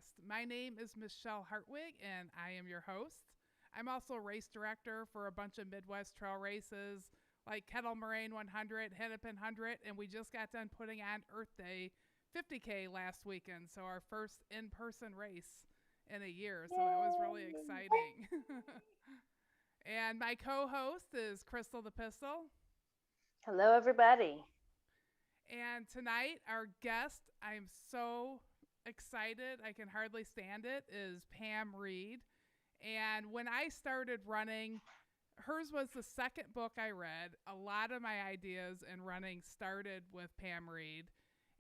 podcast. My name is Michelle Hartwig, and I am your host. I'm also race director for a bunch of Midwest trail races like Kettle Moraine 100, Hennepin 100, and we just got done putting on Earth Day 50K last weekend, so our first in-person race in a year, so that was really exciting. And my co-host is Crystal the Pistol. Hello, everybody. And tonight, our guest, I'm so excited, I can hardly stand it, is Pam Reed. And when I started running, hers was the second book I read. A lot of my ideas in running started with Pam Reed.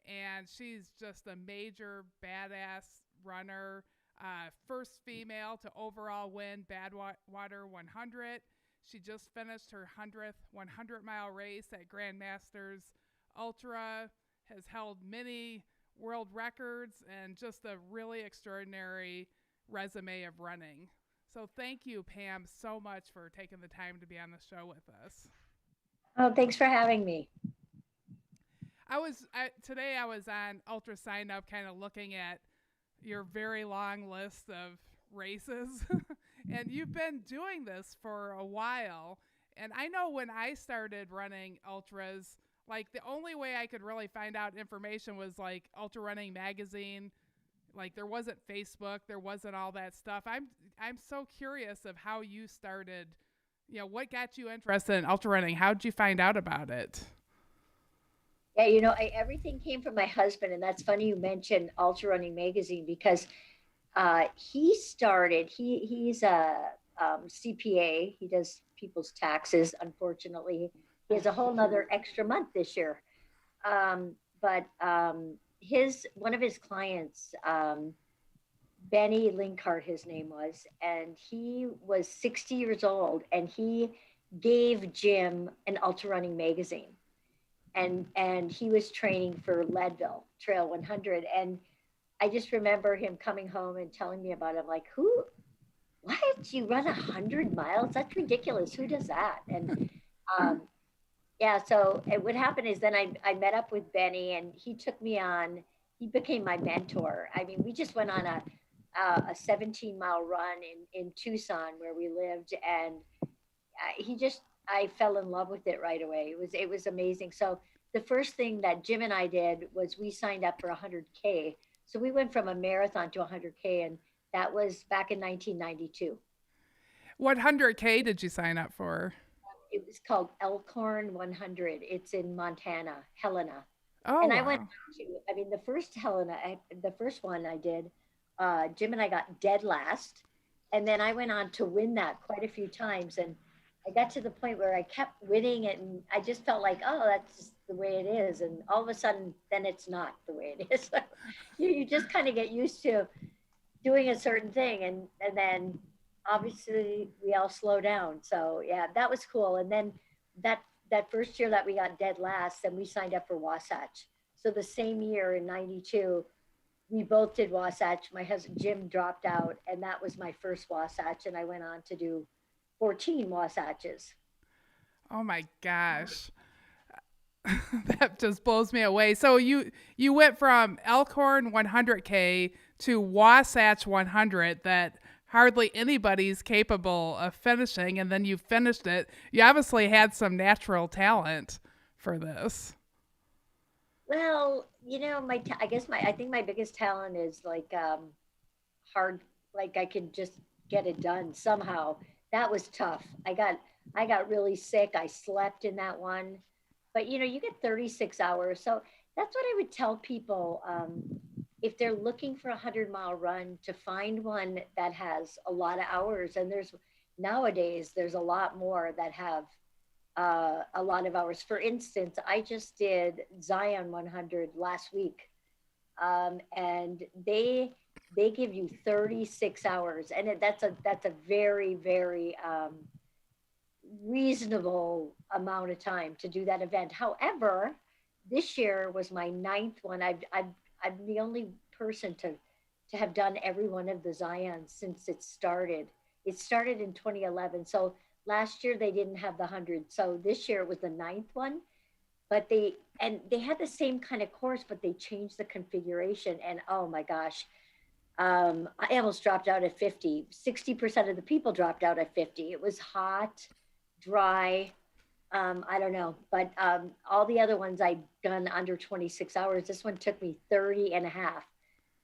And she's just a major badass runner. First female to overall win Badwater 100. She just finished her 100th 100-mile race at Grandmasters Ultra, has held many world records, and just a really extraordinary resume of running. So thank you, Pam, so much for taking the time to be on the show with us. Oh, thanks for having me. Today I was on Ultra Sign Up, kind of looking at your very long list of races, and you've been doing this for a while. And I know when I started running ultras, like the only way I could really find out information was like Ultra Running Magazine. Like there wasn't Facebook, there wasn't all that stuff. I'm so curious of how you started. What got you interested in ultra running? How did you find out about it? Yeah, everything came from my husband, and that's funny you mentioned Ultra Running Magazine because he started. He's a CPA. He does people's taxes. Unfortunately, he has a whole nother extra month this year. But his one of his clients, Benny Linkhart, his name was, and he was 60 years old, and he gave Jim an ultra running magazine, and he was training for Leadville Trail 100, and I just remember him coming home and telling me about it. I'm like, who? What? You run 100 miles? That's ridiculous. Who does that? And um, yeah, so what happened is then I met up with Benny, and he took me on. He became my mentor. I mean, we just went on a 17-mile run in Tucson where we lived, and he just I fell in love with it right away. It was amazing. So the first thing that Jim and I did was we signed up for 100K. So we went from a marathon to 100K, and that was back in 1992. What 100K did you sign up for? It was called Elkhorn 100. It's in Montana, Helena. Oh, And I went wow. to, I mean, the first Helena, the first one I did, Jim and I got dead last. And then I went on to win that quite a few times. And I got to the point where I kept winning it. And I just felt like, oh, that's just the way it is. And all of a sudden, then it's not the way it is. You just kind of get used to doing a certain thing. And then obviously we all slow down. So yeah, that was cool. And then that that first year that we got dead last, then we signed up for Wasatch. So the same year in 92, we both did Wasatch. My husband Jim dropped out, and that was my first Wasatch. And I went on to do 14 Wasatches. Oh my gosh. That just blows me away. So you went from Elkhorn 100K to Wasatch 100 that hardly anybody's capable of finishing, and then you finished it. You obviously had some natural talent for this. Well, I guess I think my biggest talent is like hard, like I can just get it done somehow. That was tough. I got really sick. I slept in that one, but you get 36 hours. So that's what I would tell people, if they're looking for a 100-mile run, to find one that has a lot of hours. And there's nowadays there's a lot more that have a lot of hours. For instance, I just did Zion 100 last week, and they give you 36 hours, and that's a very very reasonable amount of time to do that event. However, this year was my ninth one. I'm the only person to have done every one of the Zions since it started. It started in 2011. So last year they didn't have the 100. So this year it was the ninth one. But they had the same kind of course, but they changed the configuration. And oh my gosh, I almost dropped out at 50. 60% of the people dropped out at 50. It was hot, dry. I don't know, but all the other ones I'd done under 26 hours. This one took me 30 and a half.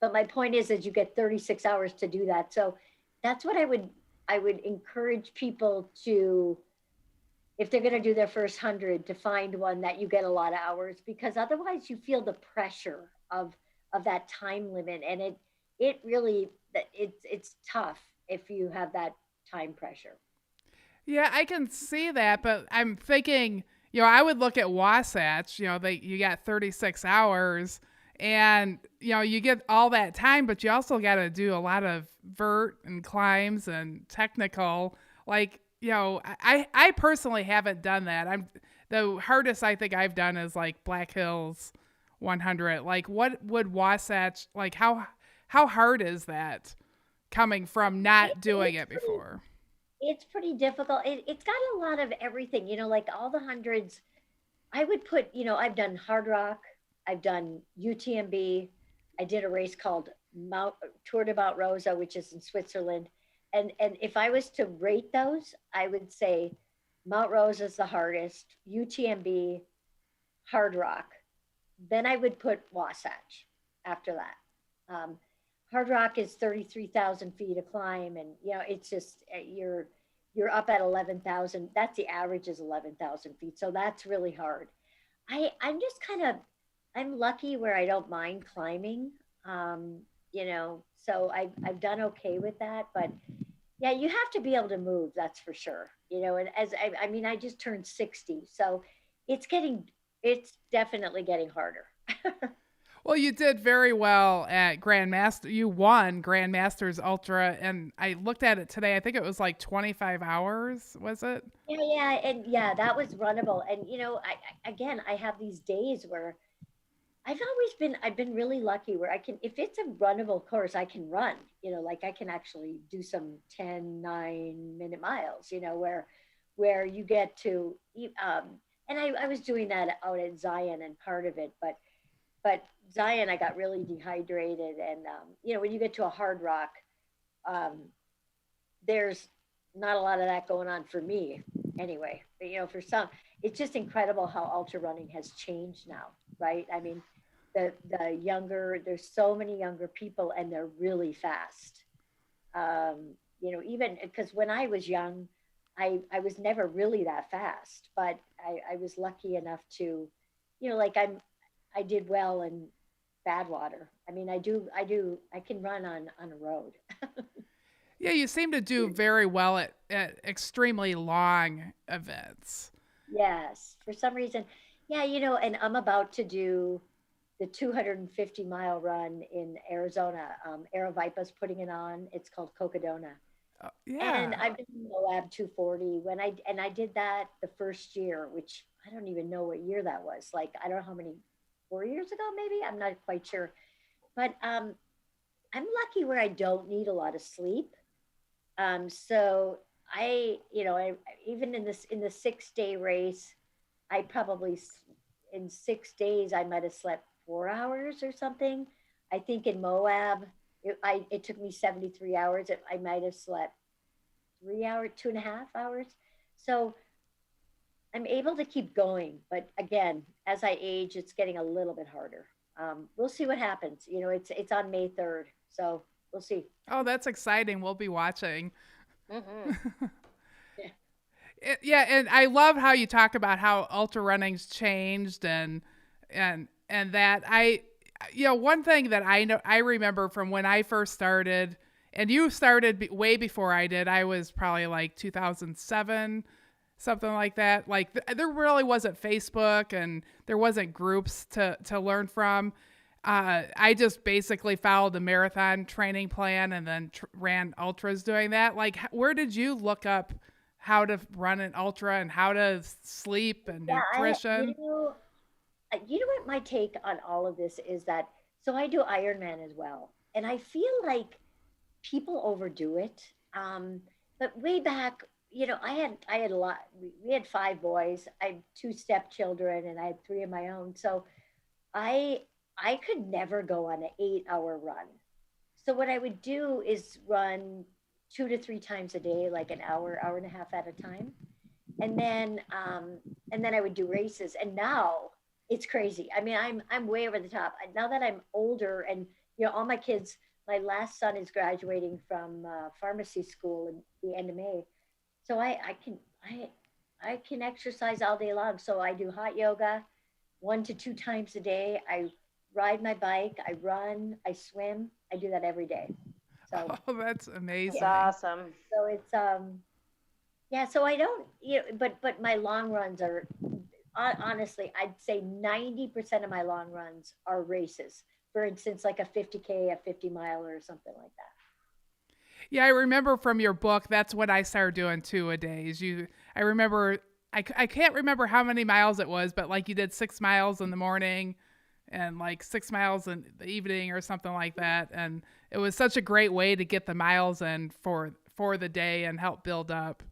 But my point is you get 36 hours to do that. So that's what I would encourage people to, if they're going to do their first 100, to find one that you get a lot of hours, because otherwise you feel the pressure of that time limit, and it really, it's tough if you have that time pressure. Yeah, I can see that, but I'm thinking, I would look at Wasatch, you got 36 hours and, you get all that time, but you also got to do a lot of vert and climbs and technical. Like, I personally haven't done that. The hardest I think I've done is like Black Hills 100. Like, what would Wasatch, like, how hard is that coming from not doing it before? It's pretty difficult. It's got a lot of everything, like all the hundreds. I would put, I've done Hard Rock, I've done UTMB, I did a race called Mount Tour de Mount Rosa, which is in Switzerland. And if I was to rate those, I would say Mount Rosa is the hardest, UTMB, Hard Rock. Then I would put Wasatch after that. Hard Rock is 33,000 feet of climb, and it's just you're up at 11,000. That's the average is 11,000 feet, so that's really hard. I'm just kind of, I'm lucky where I don't mind climbing. So I've done okay with that, but yeah, you have to be able to move. That's for sure. And as I mean, I just turned 60, so it's getting, it's definitely getting harder. Well, you did very well at Grandmaster. You won Grandmaster's Ultra, and I looked at it today. I think it was like 25 hours, was it? Yeah, and yeah, that was runnable. And again, I have these days where I've been really lucky where I can, if it's a runnable course, I can run. Like I can actually do some 10, 9 minute miles. Where you get to, and I was doing that out at Zion and part of it, but Zion, I got really dehydrated, and when you get to a Hard Rock, um, there's not a lot of that going on for me anyway. But for some, it's just incredible how ultra running has changed now, right? I mean, the younger, there's so many younger people, and they're really fast. Even because when I was young, I was never really that fast, but I was lucky enough to, like I did well in Badwater. I mean, I can run on a road. Yeah, you seem to do very well at extremely long events. Yes, for some reason. Yeah, and I'm about to do the 250-mile run in Arizona. Aerovipa's putting it on. It's called Cocodona. And Yeah. I've done Moab 240 and I did that the first year, which I don't even know what year that was. Like I don't know how many, 4 years ago maybe. I'm not quite sure, but I'm lucky where I don't need a lot of sleep. So I even in the 6 day race, I probably in 6 days I might have slept 4 hours or something. I think in Moab, it took me 73 hours. I might have slept 3 hours, 2.5 hours. So I'm able to keep going. But again, as I age, it's getting a little bit harder. We'll see what happens. It's on May 3rd. So we'll see. Oh, that's exciting. We'll be watching. Mm-hmm. Yeah, and I love how you talk about how ultra running's changed and that one thing that I remember from when I first started, and you started way before I did. I was probably like 2007, something like that. Like there really wasn't Facebook and there wasn't groups to learn from. I just basically followed the marathon training plan and then ran ultras doing that. Like, where did you look up how to run an ultra and how to sleep and Yeah, nutrition? what my take on all of this is that, so I do Ironman as well, and I feel like people overdo it. But way back, I had a lot. We had 5 boys. I had 2 stepchildren, and I had 3 of my own. So I I could never go on an 8 hour run. So what I would do is run 2 to 3 times a day, like an hour and a half at a time, and then I would do races. And now it's crazy. I mean, I'm way over the top now that I'm older, and all my kids. My last son is graduating from pharmacy school in the end of May, so I can exercise all day long. So I do hot yoga 1 to 2 times a day. I ride my bike, I run, I swim. I do that every day. So Oh, that's That's yeah, amazing. awesome. so it's yeah. So I don't but my long runs are honestly, I'd say 90% of my long runs are races. For instance, like a 50K, a 50 mile, or something like that. Yeah, I remember from your book, that's what I started doing two a days. I remember, I can't remember how many miles it was, but like you did 6 miles in the morning and like 6 miles in the evening or something like that. And it was such a great way to get the miles in for the day and help build up.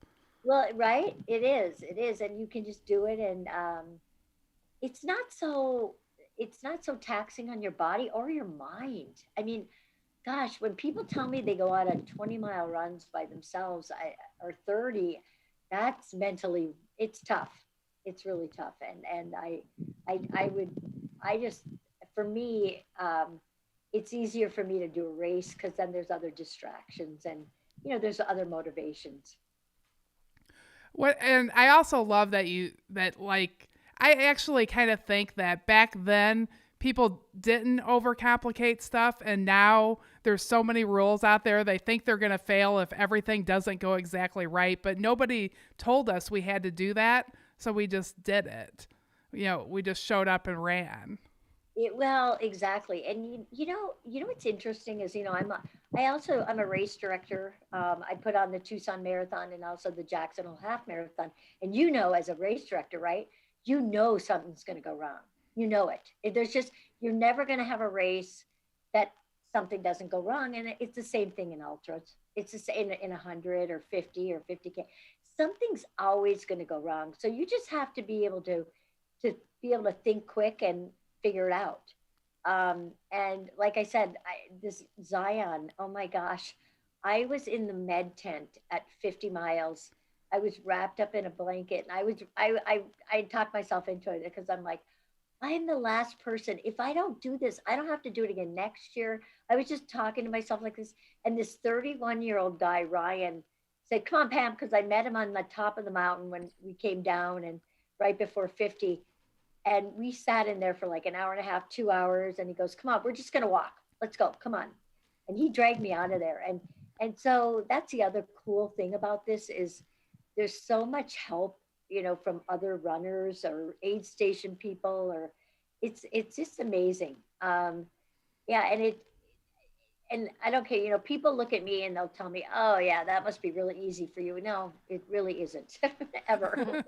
Well, right? It is, and you can just do it, and it's not so it's not so taxing on your body or your mind. I mean, gosh, when people tell me they go out on 20-mile runs by themselves, or 30, that's mentally, it's tough. It's really tough. And I would, I just, for me, it's easier for me to do a race because then there's other distractions, and, there's other motivations. What and I also love that like I actually kind of think that back then people didn't overcomplicate stuff, and now there's so many rules out there. They think they're going to fail if everything doesn't go exactly right, but nobody told us we had to do that, so we just did it. We just showed up and ran. Well, exactly. And what's interesting is, I'm a race director. I put on the Tucson Marathon and also the Jacksonville Half Marathon. And as a race director, right? Something's going to go wrong. There's just, you're never going to have a race that something doesn't go wrong. And it's the same thing in ultras. It's the same in 100 or 50 or 50K. Something's always going to go wrong. So you just have to be able to be able to think quick and figure it out. And like I said, this Zion, oh my gosh, I was in the med tent at 50 miles. I was wrapped up in a blanket, and I talked myself into it because I'm like, I'm the last person. If I don't do this, I don't have to do it again next year. I was just talking to myself like this. And this 31-year-old guy, Ryan, said, come on, Pam, because I met him on the top of the mountain when we came down and right before 50. And we sat in there for like an hour and a half, 2 hours. And he goes, come on, we're just going to walk. Let's go. Come on. And he dragged me out of there. And so that's the other cool thing about this is there's so much help, from other runners or aid station people, or it's just amazing. Yeah. And I don't care, people look at me and they'll tell me, oh yeah, that must be really easy for you. No, it really isn't ever.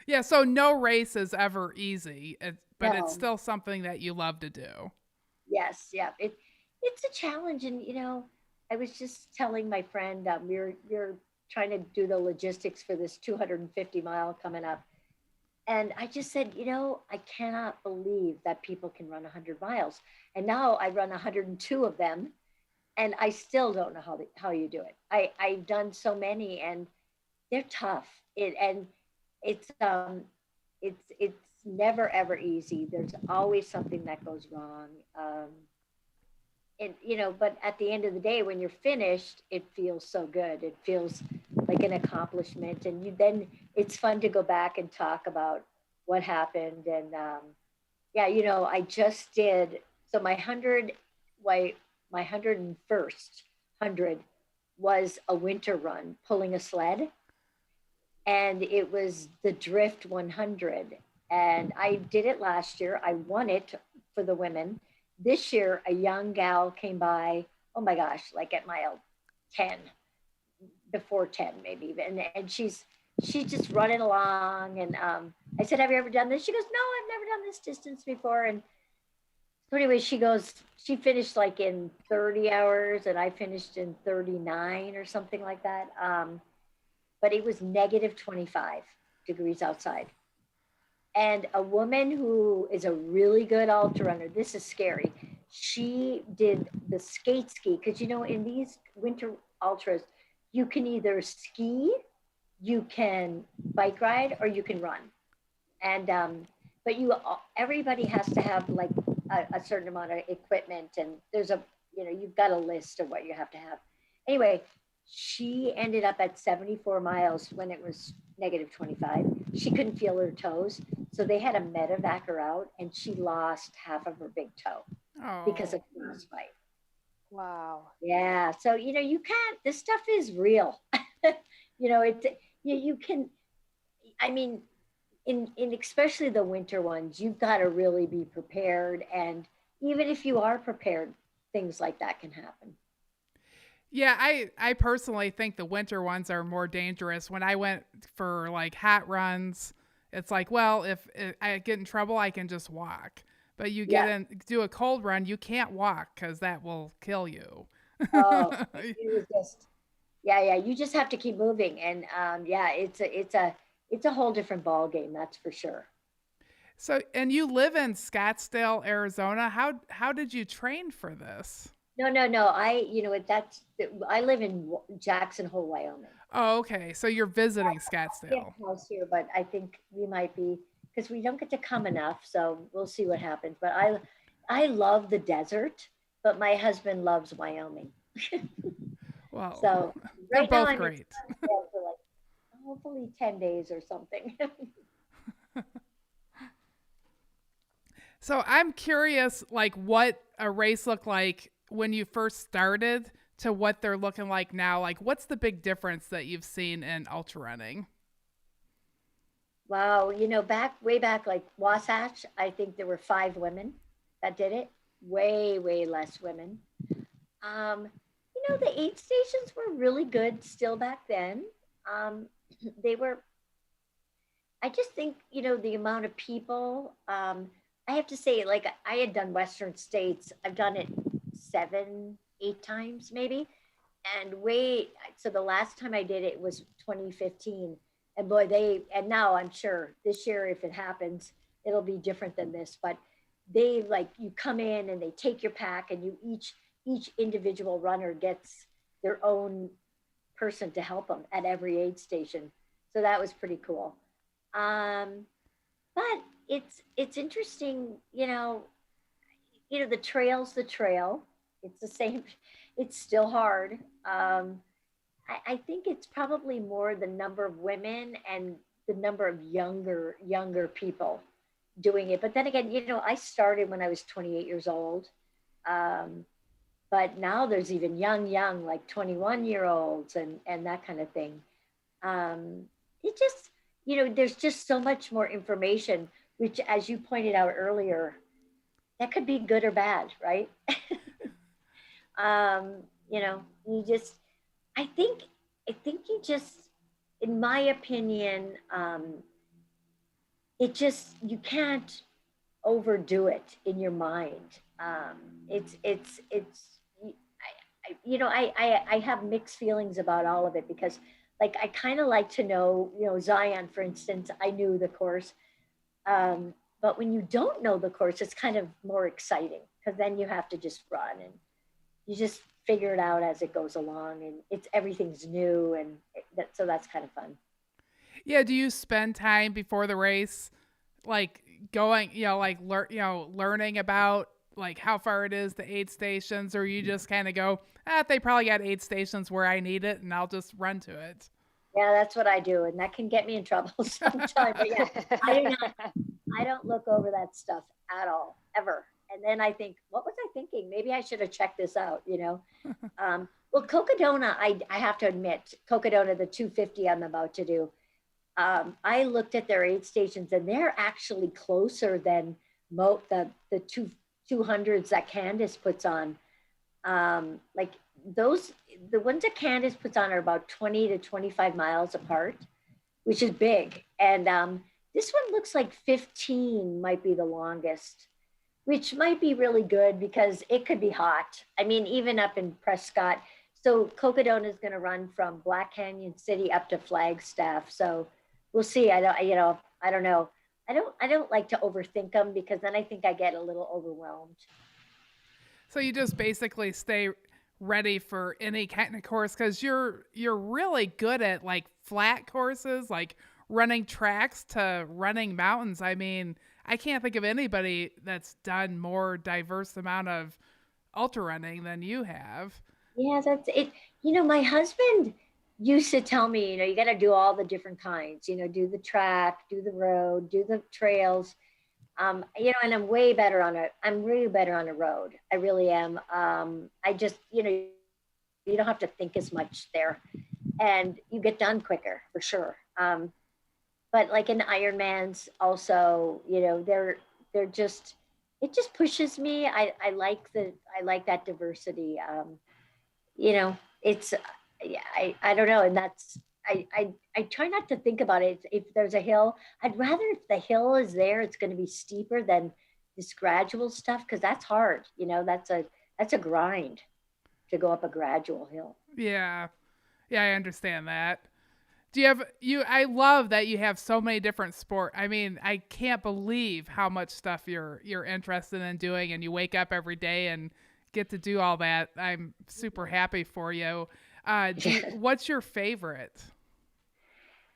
Yeah, so no race is ever easy, but it's No. still something that you love to do. Yes, yeah. It's a challenge, and I was just telling my friend, we're trying to do the logistics for this 250-mile coming up, and I just said, I cannot believe that people can run 100 miles, and now I run 102 of them, and I still don't know how you do it. I've done so many, and they're tough. It's never ever easy. There's always something that goes wrong. And but at the end of the day, when you're finished, it feels so good. It feels like an accomplishment, and then it's fun to go back and talk about what happened. And yeah, I just did, so my 101st 100 was a winter run pulling a sled, and it was the Drift 100. And I did it last year. I won it for the women. This year, a young gal came by, oh my gosh, like at mile 10, before 10 maybe. And she's just running along. And I said, have you ever done this? She goes, no, I've never done this distance before. And so anyway, she finished like in 30 hours, and I finished in 39 or something like that. But it was negative 25 degrees outside. And a woman who is a really good ultra runner, this is scary. she did the skate ski because in these winter ultras, you can either ski, you can bike ride, or you can run. And but everybody has to have like a certain amount of equipment, and there's you've got a list of what you have to have. Anyway, she ended up at 74 miles when it was negative 25. She couldn't feel her toes, so they had to medevac her out, and she lost half of her big toe because of frostbite. Wow. Yeah, so you can't. This stuff is real. You can. I mean, in especially the winter ones, you've got to really be prepared. And even if you are prepared, things like that can happen. Yeah, I personally think the winter ones are more dangerous. When I went for like hat runs, it's like, well, if I get in trouble, I can just walk. But you do a cold run, you can't walk because that will kill you. Oh, it was just, yeah. You just have to keep moving, and it's a whole different ball game, that's for sure. So, and you live in Scottsdale, Arizona. How did you train for this? No. I live in Jackson Hole, Wyoming. Oh, okay. So you're visiting I have Scottsdale. a house here, but I think we might be because we don't get to come enough. So we'll see what happens. But I love the desert, but my husband loves Wyoming. Well, So they're right now both I'm in great. Scottsdale for like hopefully 10 days or something. So I'm curious, like what a race looked like when you first started to what they're looking like now. Like, what's the big difference that you've seen in ultra running? Wow, way back like Wasatch, I think there were 5 women that did it. Way less women. Um, the aid stations were really good still back then. Um, they were. I just think the amount of people. I have to say, like I had done Western States. I've done it 7, 8 times maybe, and so the last time I did it was 2015, and boy, and now I'm sure this year, if it happens, it'll be different than this, but they like you come in and they take your pack, and each individual runner gets their own person to help them at every aid station, so that was pretty cool. Um but it's interesting, the trail's the trail. It's the same. It's still hard. I think it's probably more the number of women and the number of younger people doing it. But then again, I started when I was 28 years old. Um, but now there's even young, like 21-year-olds and that kind of thing. It just, there's just so much more information, which, as you pointed out earlier, that could be good or bad, right? You know, you just, I think, I think you just, in my opinion, it just, you can't overdo it in your mind. It's, I have mixed feelings about all of it because, like, I kind of like to know, Zion, for instance, I knew the course. But when you don't know the course, it's kind of more exciting because then you have to just run and you just figure it out as it goes along, and everything's new, and so that's kind of fun. Yeah, do you spend time before the race like going, like learning about like how far it is to aid stations, or you just kind of go, they probably got aid stations where I need it and I'll just run to it? Yeah, that's what I do, and that can get me in trouble sometimes. But yeah, I don't look over that stuff at all, ever. And then I think, what was I thinking? Maybe I should have checked this out. Well, Cocodona, I have to admit, Cocodona, the 250 I'm about to do, I looked at their aid stations, and they're actually closer than the 200s that Candace puts on. Like those, the ones that Candace puts on are about 20 to 25 miles apart, which is big. And this one looks like 15 might be the longest, which might be really good because it could be hot. I mean, even up in Prescott. So Cocodona is going to run from Black Canyon City up to Flagstaff. So we'll see. I don't know. I don't like to overthink them because then I think I get a little overwhelmed. So you just basically stay ready for any kind of course because you're really good at like flat courses, like running tracks to running mountains. I mean, I can't think of anybody that's done more diverse amount of ultra running than you have. Yeah, that's it. My husband used to tell me, you got to do all the different kinds, do the track, do the road, do the trails. And I'm way better on a road. I really am. I just, you don't have to think as much there and you get done quicker for sure. But like in Ironmans also, they're just, it just pushes me. I like that diversity. You know, it's yeah, I don't know, and that's I try not to think about it. If there's a hill, I'd rather if the hill is there, it's going to be steeper than this gradual stuff because that's hard. That's a grind to go up a gradual hill. Yeah. Yeah, I understand that. Do you have you I love that you have so many different sport. I mean, I can't believe how much stuff you're interested in doing and you wake up every day and get to do all that. I'm super happy for you. What's your favorite?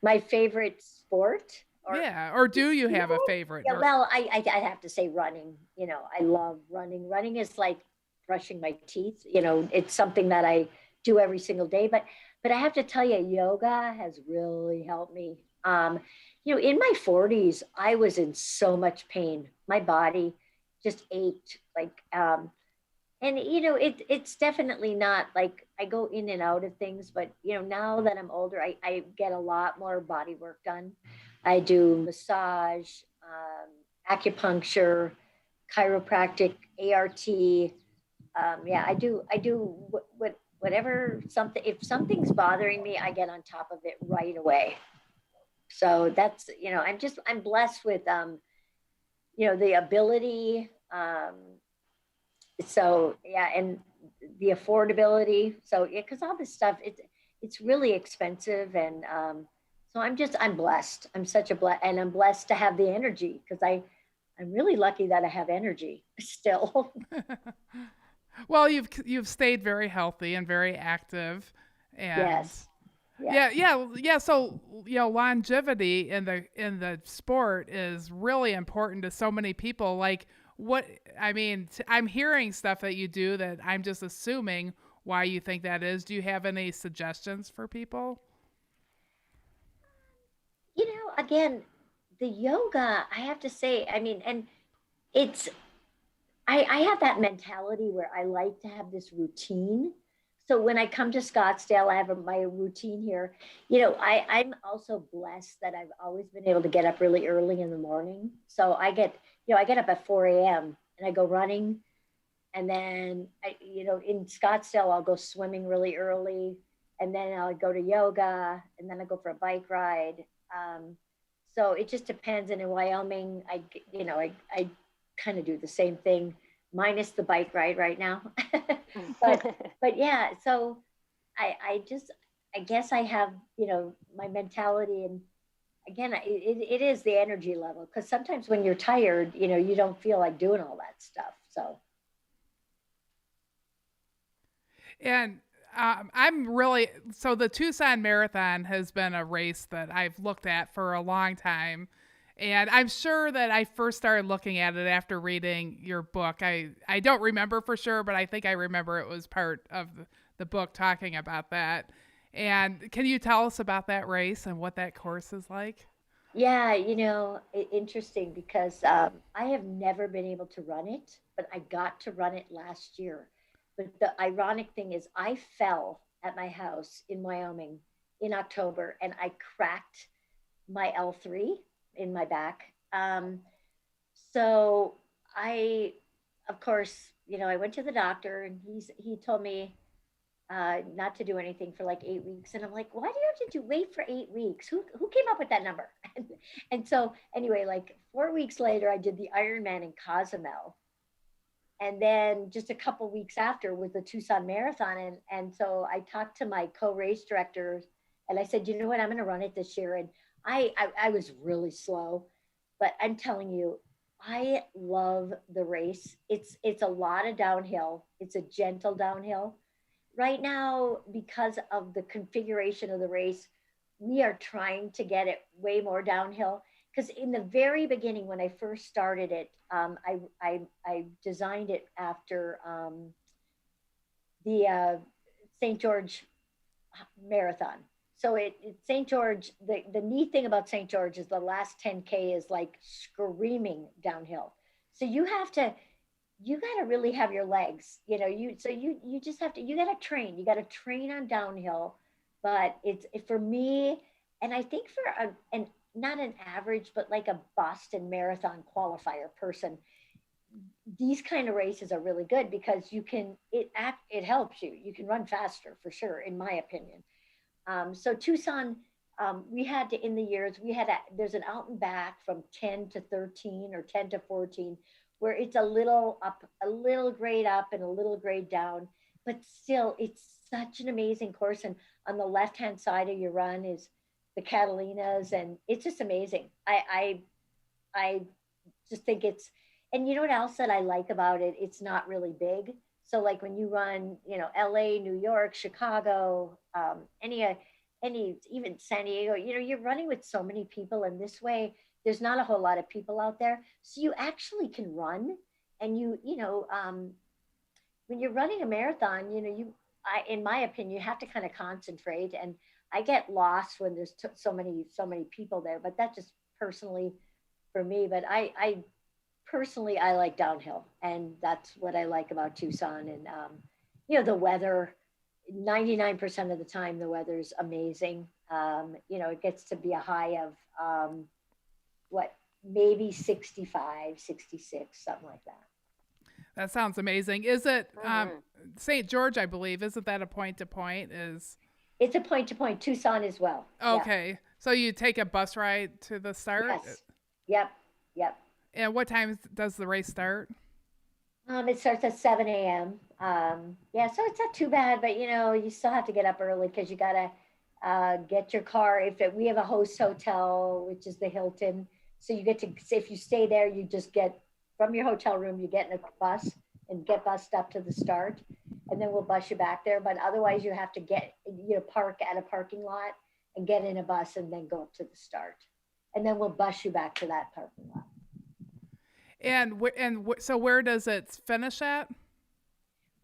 My favorite sport, or Yeah, or do you you have a know, favorite? yeah, Or well, I have to say running. I love running. Running is like brushing my teeth. It's something that I do every single day. But I have to tell you, yoga has really helped me. In my 40s, I was in so much pain. My body just ached like and it's definitely not like I go in and out of things, but now that I'm older, I get a lot more body work done. I do massage, acupuncture, chiropractic, ART. Yeah, I do whatever, something, if something's bothering me, I get on top of it right away. So that's, I'm blessed with the ability, so yeah, and the affordability. So yeah, because all this stuff, it's really expensive, and so I'm blessed. I'm such a blessed, and I'm blessed to have the energy because I'm really lucky that I have energy still. well, you've stayed very healthy and very active, and Yes, yeah. yeah. So longevity in the sport is really important to so many people. Like what I mean, I'm hearing stuff that you do that I'm just assuming why you think that is. Do you have any suggestions for people? Again, the yoga, I have to say, I mean, and it's I have that mentality where I like to have this routine. So when I come to Scottsdale, I have my routine here. I'm also blessed that I've always been able to get up really early in the morning. So I get up at 4 a.m. and I go running. And then, in Scottsdale, I'll go swimming really early. And then I'll go to yoga. And then I go for a bike ride. Um, so it just depends. And in Wyoming, I kind of do the same thing, minus the bike ride right now. but but yeah, so I guess I have my mentality, and again, it is the energy level because sometimes when you're tired, you don't feel like doing all that stuff. So And I'm really so the Tucson Marathon has been a race that I've looked at for a long time. And I'm sure that I first started looking at it after reading your book. I don't remember for sure, but I think I remember it was part of the book talking about that. And can you tell us about that race and what that course is like? yeah, interesting because I have never been able to run it, but I got to run it last year. But the ironic thing is, I fell at my house in Wyoming in October, and I cracked my L3 in my back. So I, of course, I went to the doctor, and he told me not to do anything for like 8 weeks. And I'm like, why do you have to wait for 8 weeks? Who came up with that number? And so anyway, like 4 weeks later, I did the Ironman in Cozumel. And then just a couple weeks after was the Tucson Marathon. And so I talked to my co-race director, and I said, you know what, I'm going to run it this year. And I was really slow, but I'm telling you, I love the race. It's a lot of downhill. It's a gentle downhill. Right now, because of the configuration of the race, we are trying to get it way more downhill. Because in the very beginning, when I first started it, I designed it after the St. George Marathon. So St. George, the neat thing about St. George is the last 10K is like screaming downhill. So you got to really have your legs, you just have to, you got to train on downhill. But for me, and I think for an not an average, but like a Boston Marathon qualifier person, these kind of races are really good because it helps you. You can run faster for sure, in my opinion. So Tucson, we had to in the years there's an out and back from 10 to 13 or 10 to 14 where it's a little up, a little grade up and a little grade down, but still it's such an amazing course. And on the left hand side of your run is the Catalinas, and it's just amazing. I just think it's, and you know what else that I like about it? It's not really big. So like when you run, LA, New York, Chicago, any even San Diego, you're running with so many people, and this way there's not a whole lot of people out there, so you actually can run. And when you're running a marathon, in my opinion, you have to kind of concentrate. And I get lost when there's so many people there, but that just personally for me. But I personally, I like downhill, and that's what I like about Tucson. And the weather, 99% of the time the weather's amazing. It gets to be a high of what, maybe 65, 66, something like that. That sounds amazing. Is it Mhm. St. George, I believe, isn't that a point to point? Is It's a point to point. Tucson as well. Yeah. Okay. So you take a bus ride to the start? Yes. Yep. Yep. And what time does the race start? It starts at 7 a.m. Yeah, so it's not too bad, but you still have to get up early because you gotta get your car. We have a host hotel, which is the Hilton, so you get to, if you stay there, you just get from your hotel room, you get in a bus and get bussed up to the start, and then we'll bus you back there. But otherwise, you have to park at a parking lot and get in a bus and then go up to the start, and then we'll bus you back to that parking lot. So where does it finish at?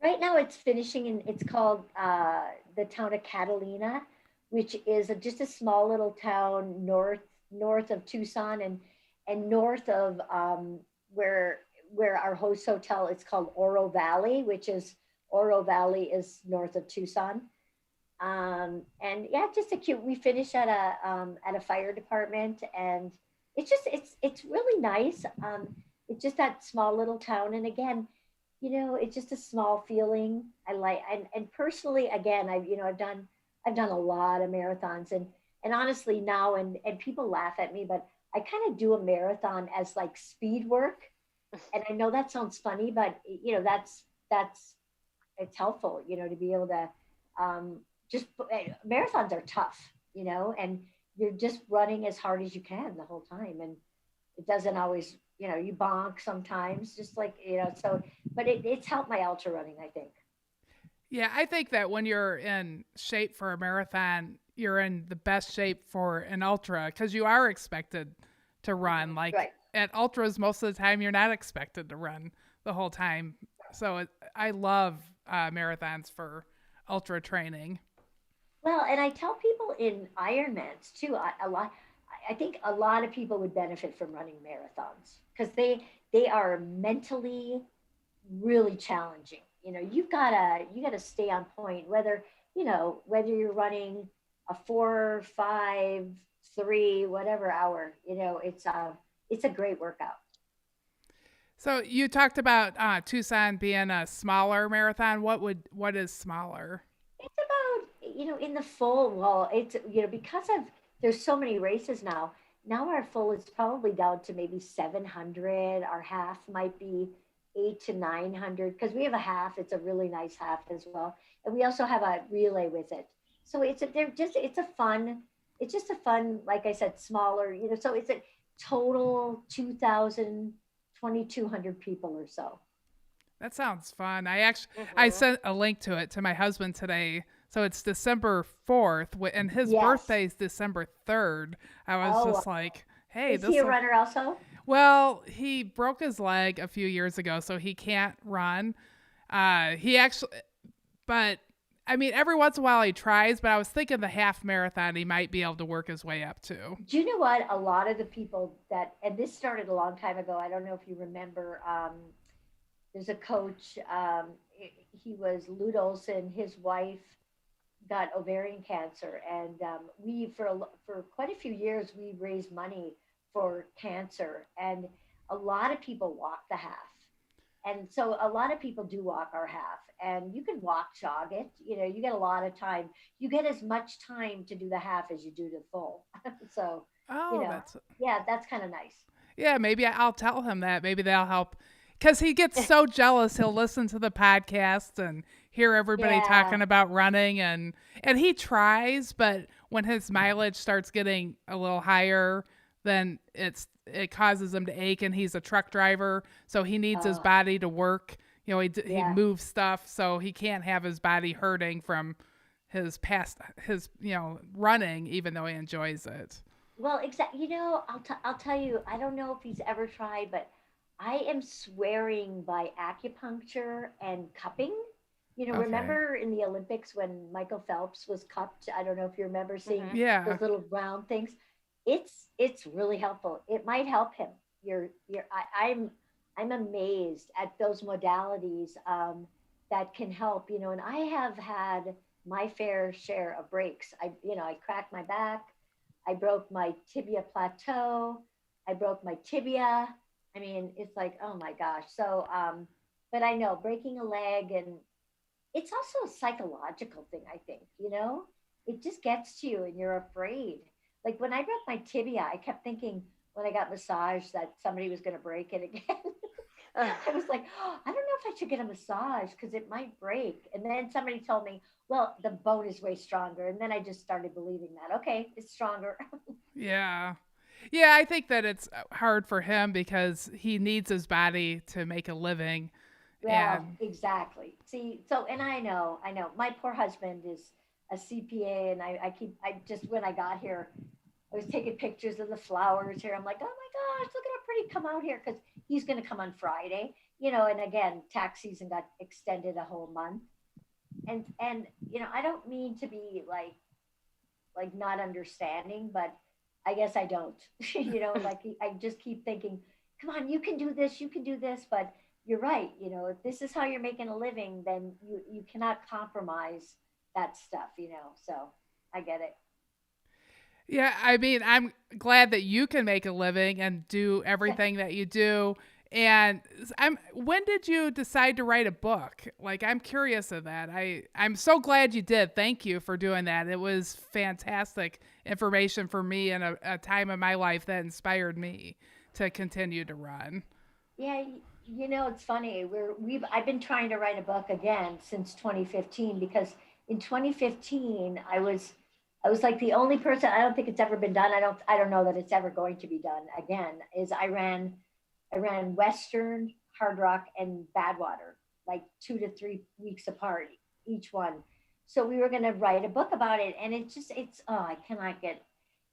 Right now, it's finishing in. It's called the town of Catalina, which is just a small little town north of Tucson, and north of where our host hotel. It's called Oro Valley, Oro Valley is north of Tucson. And yeah, just a cute. We finish at a fire department, and it's really nice. It's just that small little town, and again, it's just a small feeling. I like, and personally, again, I've done a lot of marathons, and honestly now, and people laugh at me, but I kind of do a marathon as like speed work. And I know that sounds funny, but that's it's helpful, to be able to just marathons are tough, and you're just running as hard as you can the whole time, and it doesn't always, you bonk sometimes, just like, so, but it's helped my ultra running, I think. Yeah, I think that when you're in shape for a marathon, you're in the best shape for an ultra because you are expected to run. Like Right. at ultras, most of the time, you're not expected to run the whole time. So I love marathons for ultra training. Well, and I tell people in Ironmans too, I think a lot of people would benefit from running marathons because they are mentally really challenging. You gotta stay on point, whether you're running a 4, 5, 3, whatever hour. It's a great workout. So you talked about Tucson being a smaller marathon. What is smaller? It's about, in the full, well, it's, because of, there's so many races now. Now our full is probably down to maybe 700. Our half might be 8 to 900 because we have a half. It's a really nice half as well, and we also have a relay with it. So it's just a fun, like I said, smaller. So it's a total 2,000 2,200 people or so. That sounds fun. I Hmm. sent a link to it to my husband today. So it's December 4th, and his Yes. birthday is December 3rd. I was Oh, just like, hey, is he this a will. runner also? Well, he broke his leg a few years ago, so he can't run. He actually, but I mean, every once in a while he tries, but I was thinking the half marathon he might be able to work his way up to. Do you know what? A lot of the people that, and this started a long time ago. I don't know if you remember. There's a coach. He was Lute Olson. His wife got ovarian cancer, and we for quite a few years we raised money for cancer, and a lot of people walk the half, and so a lot of people do walk our half, and you can walk jog it. You get a lot of time. You get as much time to do the half as you do the full. So you Oh, know, that's yeah, that's kind of nice. yeah. Maybe I'll tell him that. Maybe that'll help. Because he gets so jealous, he'll listen to the podcast and hear everybody Yeah. talking about running, and he tries, but when his mileage starts getting a little higher, then it causes him to ache, and he's a truck driver, so he needs his uh, body to work. He yeah. moves stuff, so he can't have his body hurting from his running, even though he enjoys it. Well, exactly. I'll tell you. I don't know if he's ever tried, but I am swearing by acupuncture and cupping. Okay. Remember in the Olympics when Michael Phelps was cupped? I don't know if you remember seeing Hmm. Yeah. those little round things. It's really helpful. It might help him. I'm amazed at those modalities that can help. And I have had my fair share of breaks. I cracked my back. I broke my tibia plateau. I broke my tibia. I mean, it's like, oh my gosh. So, but I know breaking a leg, and it's also a psychological thing, I think, it just gets to you and you're afraid. Like when I broke my tibia, I kept thinking when I got massaged that somebody was going to break it again. I was like, oh, I don't know if I should get a massage because it might break. And then somebody told me, well, the bone is way stronger. And then I just started believing that. Okay, it's stronger. Yeah. Yeah, I think that it's hard for him because he needs his body to make a living. Well, And exactly. See, so, and I know, my poor husband is a CPA, and I just, when I got here, I was taking pictures of the flowers here. I'm like, oh my gosh, look at how pretty come out here, because he's going to come on Friday, and again, tax season got extended a whole month. And I don't mean to be like not understanding, but I guess I don't. Like I just keep thinking, come on, you can do this, but you're right. If this is how you're making a living, then you cannot compromise that stuff. So I get it. yeah, I mean, I'm glad that you can make a living and do everything that you do. And when did you decide to write a book? Like I'm curious of that. I'm so glad you did. Thank you for doing that. It was fantastic information for me in a time of my life that inspired me to continue to run. Yeah, it's funny. I've been trying to write a book again since 2015, because in 2015 I was like the only person. I don't think it's ever been done. I don't know that it's ever going to be done again. Is I ran Western, Hard Rock, and Badwater like 2 to 3 weeks apart each one. So we were going to write a book about it, and it's oh, I cannot get.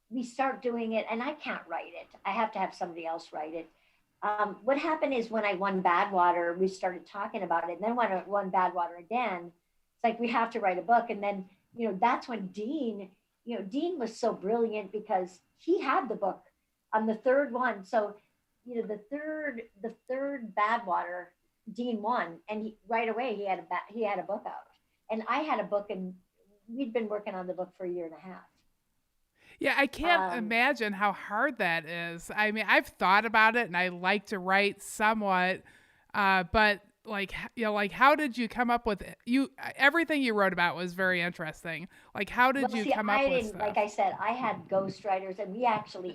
We start doing it, and I can't write it. I have to have somebody else write it. What happened is when I won Badwater, we started talking about it. And then when I won Badwater again, it's like we have to write a book. And then, that's when Dean was so brilliant because he had the book on the third one. So, the third Badwater, Dean won, and right away he had a book out, and I had a book, and we'd been working on the book for a year and a half. Yeah, I can't Um, imagine how hard that is. I mean, I've thought about it and I like to write somewhat, but like how did you come up with everything you wrote about was very interesting. Like how did Well, you see, come up I with didn't, like stuff? I said, I had ghostwriters, and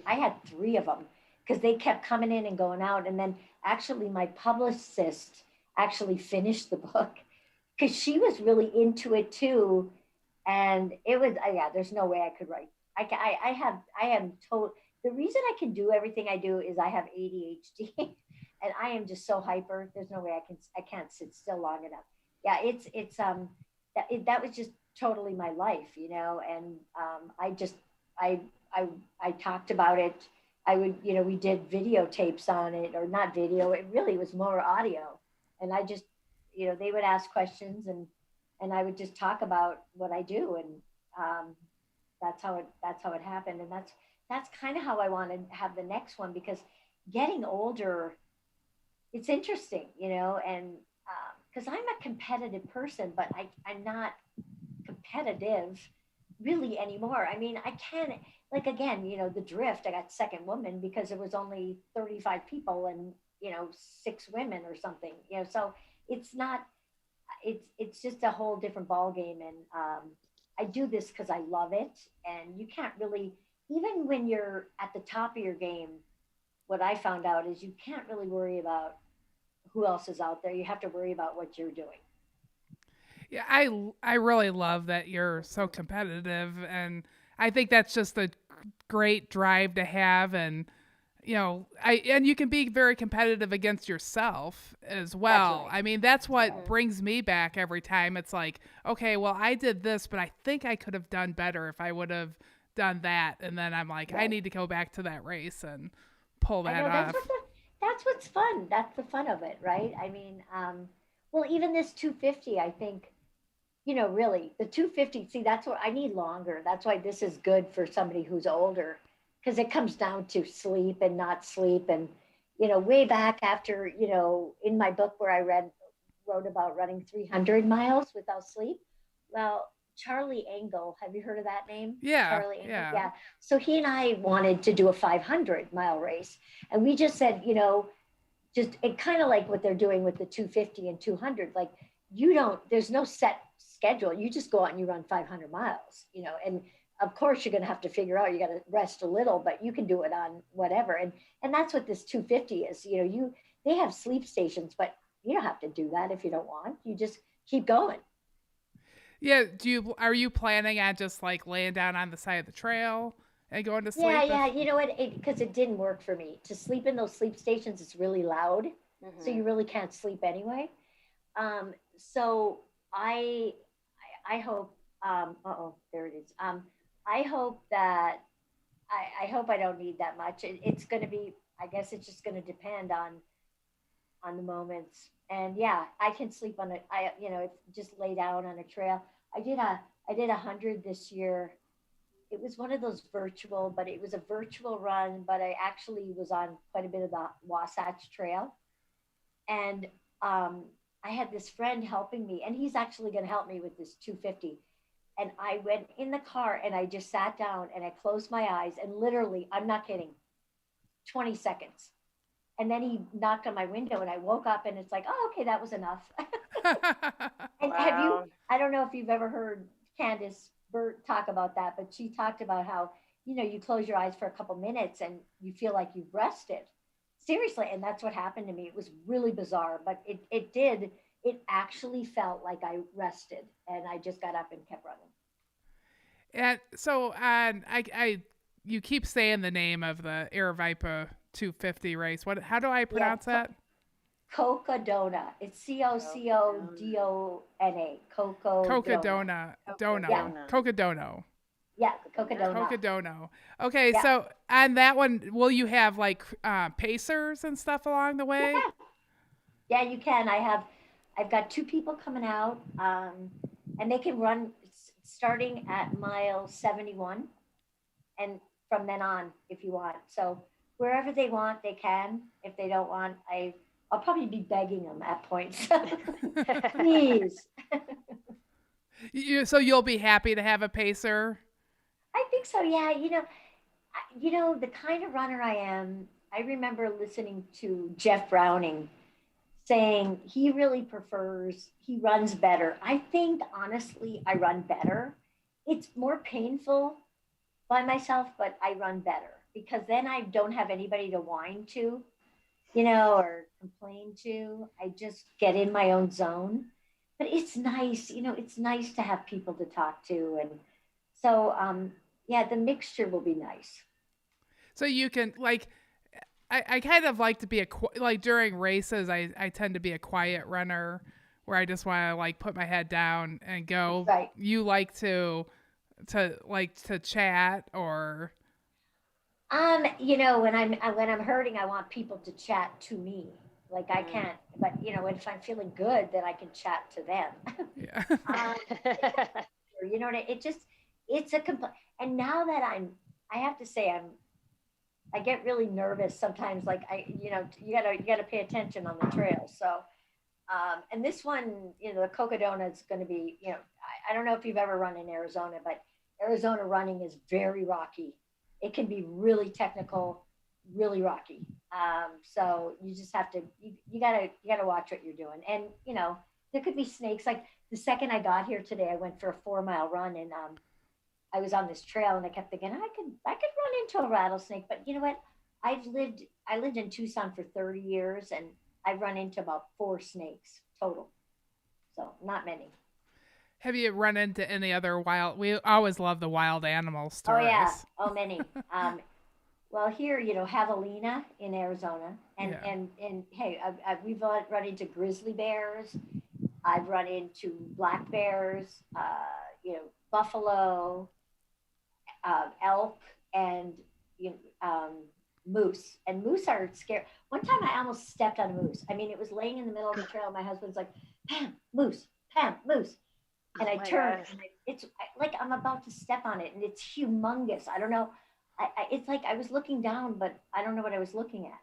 I had three of them because they kept coming in and going out. And then actually, my publicist actually finished the book because she was really into it too. And it was, yeah, there's no way I could write. I am told the reason I can do everything I do is I have ADHD. and I am just so hyper. There's no way I can't sit still long enough. Yeah, that was just totally my life, and I just I I I talked about it. I would, we did videotapes on it, or not video. It really was more audio, and I just, they would ask questions, and I would just talk about what I do, and um, that's how it happened, and that's kind of how I want to have the next one, because getting older, it's interesting, and because I'm a competitive person, but I'm not competitive really anymore. I mean, I can, like, again, the drift, I got second woman because there was only 35 people and, six women or something, so it's not, it's just a whole different ball game. And I do this because I love it. And you can't really, even when you're at the top of your game, what I found out is you can't really worry about who else is out there. You have to worry about what you're doing. Yeah, I really love that you're so competitive, and I think that's just a great drive to have. And and you can be very competitive against yourself as well. Right. I mean, that's what brings me back every time. It's like, okay, well, I did this, but I think I could have done better if I would have done that. And then I'm like, I Right. need to go back to that race and pull I that know off. that's what's fun. That's the fun of it, right? I mean, well, even this 250, I think, really, the 250, see, that's what I need longer. That's why this is good for somebody who's older, because it comes down to sleep and not sleep. And, way back after, in my book where wrote about running 300 miles without sleep. Well, Charlie Engel, have you heard of that name? Yeah, Charlie Engel, yeah. yeah. So he and I wanted to do a 500-mile race. And we just said, just it kind of like what they're doing with the 250 and 200. Like, there's no set schedule. You just go out and you run 500 miles, and of course you're going to have to figure out, you got to rest a little, but you can do it on whatever. And that's what this 250 is. They have sleep stations, but you don't have to do that if you don't want. You just keep going. Yeah, are you planning on just like laying down on the side of the trail and going to Yeah, sleep yeah. You know what? Because it didn't work for me to sleep in those sleep stations. It's really loud, so Mm-hmm. you really can't sleep anyway. So I hope. Oh, there it is. I hope that I hope I don't need that much. It's going to be. I guess it's just going to depend on the moments. And yeah, I can sleep on it. Just lay down on a trail. I did 100 this year. It was one of those virtual, but it was a virtual run. But I actually was on quite a bit of the Wasatch Trail, and I had this friend helping me, and he's actually going to help me with this 250. And I went in the car and I just sat down and I closed my eyes, and literally, I'm not kidding, 20 seconds. And then he knocked on my window and I woke up, and it's like, oh, okay, that was enough. And Wow. I don't know if you've ever heard Candace Burt talk about that, but she talked about how, you close your eyes for a couple minutes and you feel like you've rested. Seriously. And that's what happened to me. It was really bizarre, but it actually felt like I rested, and I just got up and kept running. And so, you keep saying the name of the Aravaipa 250 race. How do I Yeah. pronounce that? Cocodona. It's Cocodona. Cocodona. Cocodona, Yeah. Dono, Cocodono, Yeah. Cocodona. Cocodono. Okay, Yeah. so on that one, will you have like pacers and stuff along the Yeah. way? Yeah, you can. I've got two people coming out, and they can run starting at mile 71, and from then on, if you want. So wherever they want, they can. If they don't want, I'll probably be begging them at points. Please. So you'll be happy to have a pacer. I think so. Yeah. The kind of runner I am. I remember listening to Jeff Browning saying he runs better. I think honestly, I run better. It's more painful by myself, but I run better because then I don't have anybody to whine to, or complain to. I just get in my own zone. But it's nice, it's nice to have people to talk to. And so, yeah, the mixture will be nice. So you can like I kind of like to be like during races, I tend to be a quiet runner where I just want to like put my head down and go. Right. You like to chat or when I'm hurting, I want people to chat to me. Like I can't, but if I'm feeling good, then I can chat to them. yeah. um, it's a complete. And now that I have to say, I get really nervous sometimes. Like you gotta pay attention on the trail. So, and this one, the Cocodona is going to be, I don't know if you've ever run in Arizona, but Arizona running is very rocky. It can be really technical, really rocky. So you just have to, you gotta watch what you're doing. And, there could be snakes. Like the second I got here today, I went for a 4 mile run and, I was on this trail and I kept thinking I could run into a rattlesnake, but you know what? I lived in Tucson for 30 years and I've run into about 4 snakes total. So not many. Have you run into any other wild? We always love the wild animal Oh stories. yeah. Oh many. Well here, javelina in Arizona and Yeah. and hey, we've run into grizzly bears. I've run into black bears, buffalo, elk, and you know, moose. And moose are scary. One time I almost stepped on a moose. I mean, it was laying in the middle of the trail. My husband's like, Pam, moose, Pam, moose. And I turned, and it's like I'm about to step on it, and it's humongous. I don't know. It's like I was looking down, but I don't know what I was looking at.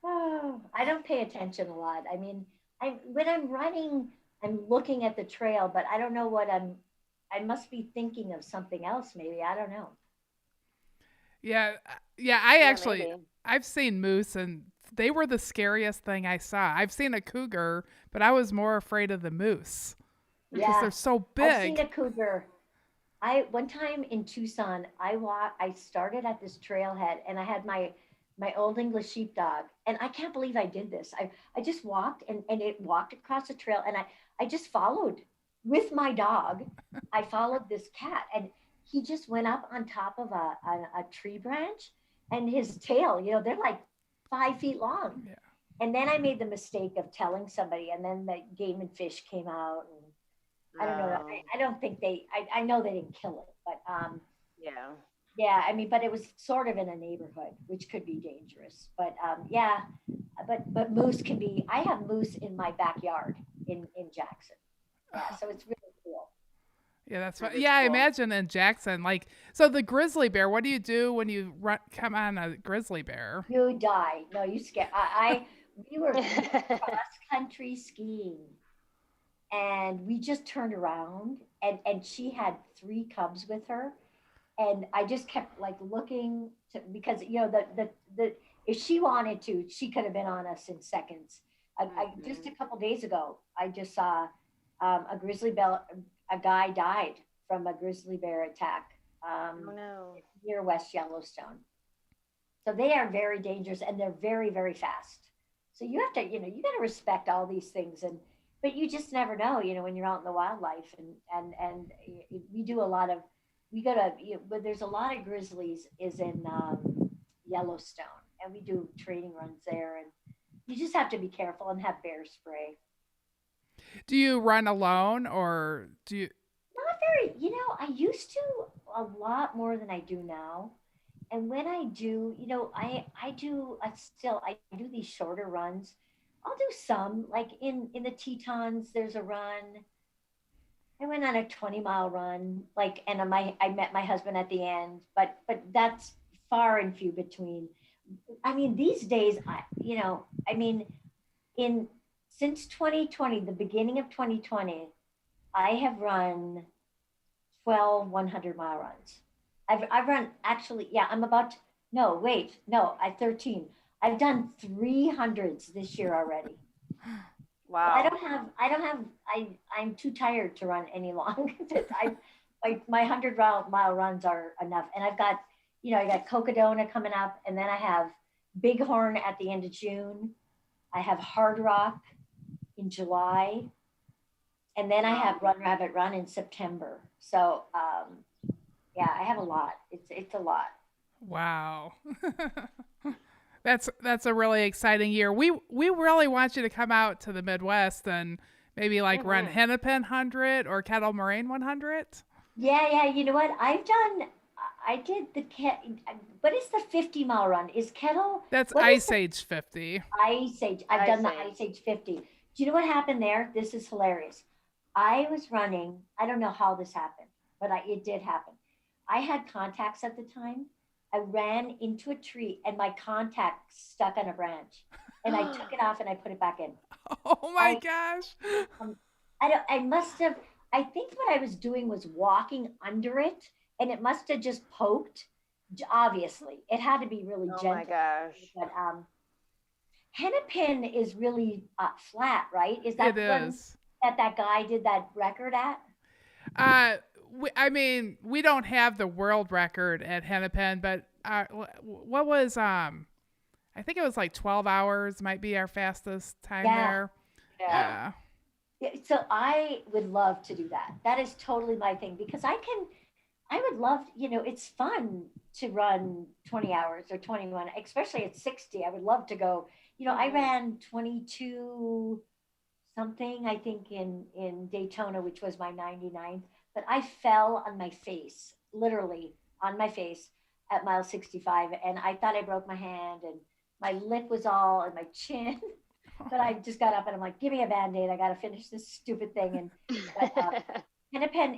Oh, I don't pay attention a lot. I mean, when I'm running, I'm looking at the trail, but I don't know what I must be thinking of something else. Maybe I don't know. Yeah, yeah. Maybe. I've seen moose, and they were the scariest thing I saw. I've seen a cougar, but I was more afraid of the moose because they're Yeah, so I've seen big. a cougar. I One time in Tucson, I started at this trailhead and I had my old English sheepdog, and I can't believe I did this. I just walked and it walked across the trail, and I just followed with my dog. I followed this cat, and he just went up on top of a tree branch, and his tail, they're like 5 feet long. Yeah. And then I made the mistake of telling somebody, and then the game and fish came out, and I don't know. I don't think I know they didn't kill it, but Yeah. yeah, I mean, but it was sort of in a neighborhood, which could be dangerous. But yeah, but moose can be. I have moose in my backyard in Jackson. Yeah, so it's really cool. Yeah, that's That what. is Yeah, I cool. imagine in Jackson, like, so the grizzly bear. What do you do when you come on a grizzly bear? You die. No, you scare. We were cross country skiing, and we just turned around, and she had 3 cubs with her, and I just kept like looking to, because the if she wanted to, she could have been on us in seconds. I just a couple days ago, I just saw a grizzly bear. A guy died from a grizzly bear attack Oh no. near West Yellowstone. So they are very dangerous and they're very very fast. So you have to you got to respect all these things, and but you just never know when you're out in the wildlife, and we do a lot of we go to but there's a lot of grizzlies is in Yellowstone, and we do training runs there, and you just have to be careful and have bear spray. Do you run alone or do you? Not very, I used to a lot more than I do now. And when I do, I do still I do these shorter runs. I'll do some like in the Tetons. There's a run. I went on a 20-mile run, like, and I met my husband at the end, but that's far and few between. I mean, these days, I mean, in since 2020, the beginning of 2020, I have run 12 100-mile runs. I've run actually, yeah, I'm about to, no, wait, no, I 13. I've done 300s this year already. I Wow. I'm too tired to run any longer. My 100-mile runs are enough. And I've got, I got Cocodona coming up, and then I have Bighorn at the end of June. I have Hard Rock in July, and then I have Run Rabbit Run in September. So yeah, I have a lot. It's a lot. Wow. That's a really exciting year. We really want you to come out to the Midwest and maybe like run Hennepin 100 or Kettle Moraine 100. Yeah. You know what? I did what is the 50-mile run? Is Kettle? That's Ice Age 50. Ice Age. I've done the Ice Age 50. Do you know what happened there? This is hilarious. I was running. I don't know how this happened, but it did happen. I had contacts at the time. I ran into a tree and my contact stuck on a branch, and I took it off and I put it back in. Oh my gosh! I think what I was doing was walking under it, and it must have just poked. Obviously, it had to be really gentle. Oh my gosh! But Hennepin is really flat, right? Is that that guy did that record at? We don't have the world record at Hennepin, but what was I think it was like 12 hours might be our fastest time there. Yeah. So I would love to do that. That is totally my thing, because I would love, it's fun to run 20 hours or 21, especially at 60. I would love to go, I ran 22 something, I think in Daytona, which was my 99th. But I fell on my face, literally on my face at mile 65. And I thought I broke my hand, and my lip was all in my chin. But I just got up and I'm like, give me a Band-Aid. I got to finish this stupid thing.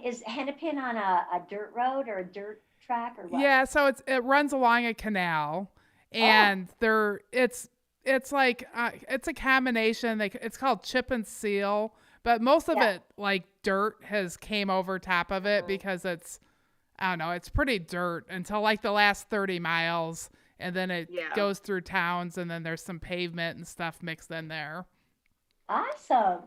Is Hennepin on a dirt road or a dirt track or what? Yeah, so it runs along a canal, and it's like it's a combination. It's called chip and seal. But most of it, like dirt, has came over top of it because it's pretty dirt until like the last 30 miles. And then it goes through towns, and then there's some pavement and stuff mixed in there. Awesome.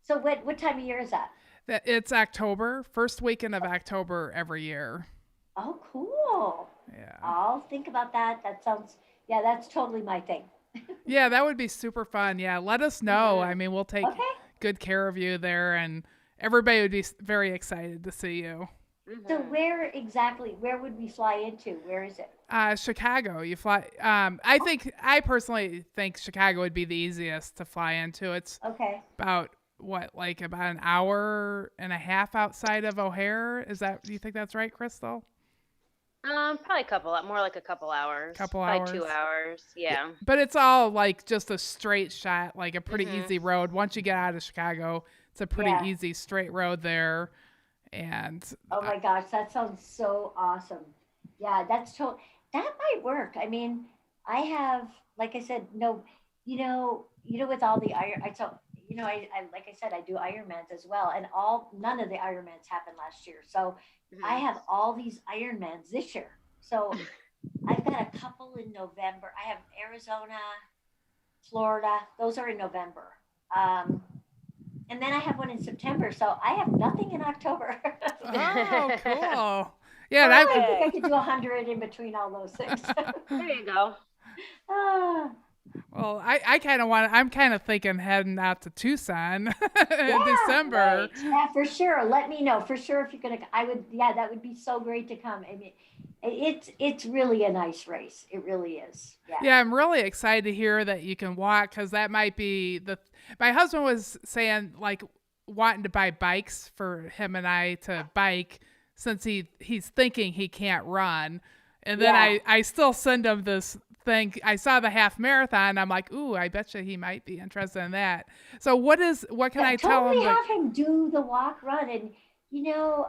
So what time of year is that? It's October, first weekend of October every year. Oh, cool. Yeah. I'll think about that. That's totally my thing. Yeah, that would be super fun. Yeah, let us know. I mean, we'll take good care of you there, and everybody would be very excited to see you. So where would we fly into? Where is it? Chicago. You fly. I personally think Chicago would be the easiest to fly into. It's about an hour and a half outside of O'Hare. Do you think that's right, Crystal? Probably more like a couple hours. Probably 2 hours. Yeah. But it's all like just a straight shot, like a pretty easy road. Once you get out of Chicago, it's a pretty easy straight road there. And oh my gosh, that sounds so awesome. Yeah, that might work. I mean, I have, like I said, with all the Iron, like I said, I do Ironmans as well, and none of the Ironmans happened last year. So I have all these Ironmans this year. So I've got a couple in November. I have Arizona, Florida. Those are in November. And then I have one in September. So I have nothing in October. Oh, cool. Yeah, I think I could do 100 in between all those things. There you go. Well, I'm kind of thinking heading out to Tucson in December. Right. Yeah, for sure. Let me know for sure if you're going to, that would be so great to come. I mean, it's really a nice race. It really is. Yeah, I'm really excited to hear that you can walk, because that might be my husband was saying like wanting to buy bikes for him and I to bike, since he's thinking he can't run. And then I still send him this thing. I saw the half marathon. I'm like, ooh, I bet you he might be interested in that. So what can I tell him? Have him do the walk run. And,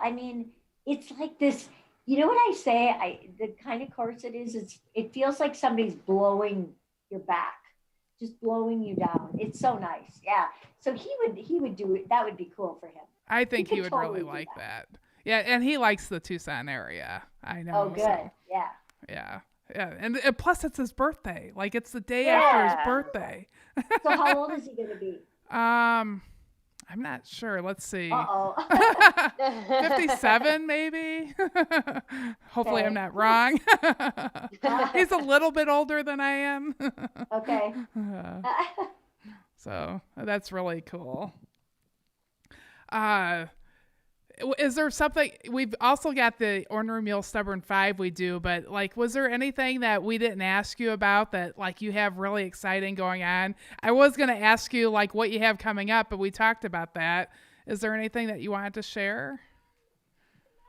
I mean, it's like this, you know what I say? The kind of course it is, it feels like somebody's blowing your back, just blowing you down. It's so nice. Yeah. So he would do it. That would be cool for him. I think he would totally really like that. Yeah, and he likes the Tucson area. I know. Oh, good. So. Yeah. And plus, it's his birthday. Like, it's the day after his birthday. So how old is he going to be? I'm not sure. Let's see. 57 57, maybe. Hopefully, I'm not wrong. He's a little bit older than I am. Okay. So that's really cool. Is there something, we've also got the Ornery Mule Stubborn 5 we do, but like, was there anything that we didn't ask you about that like you have really exciting going on? I was going to ask you like what you have coming up, but we talked about that. Is there anything that you wanted to share?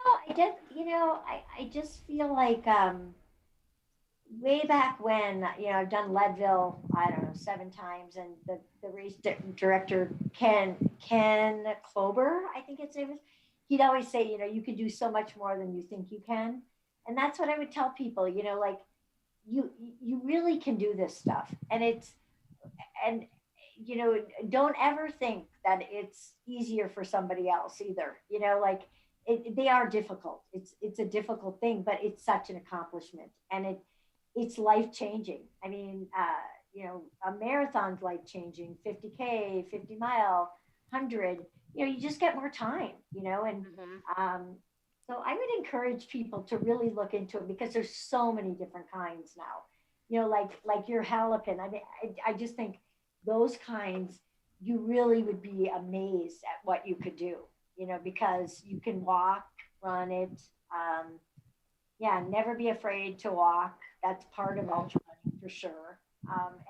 Oh, I just feel like way back when, I've done Leadville, I don't know, 7 times, and the race director, Ken Klober, I think his name is, he'd always say, you can do so much more than you think you can. And that's what I would tell people, like you really can do this stuff. And don't ever think that it's easier for somebody else either. Like they are difficult. It's a difficult thing, but it's such an accomplishment, and it's life changing. I mean, a marathon's life changing, 50K, 50-mile, 100. You just get more time. And so I would encourage people to really look into it, because there's so many different kinds now. Like your Halican. I mean, I just think those kinds, you really would be amazed at what you could do. Because you can walk, run it. Never be afraid to walk. That's part of ultra running for sure.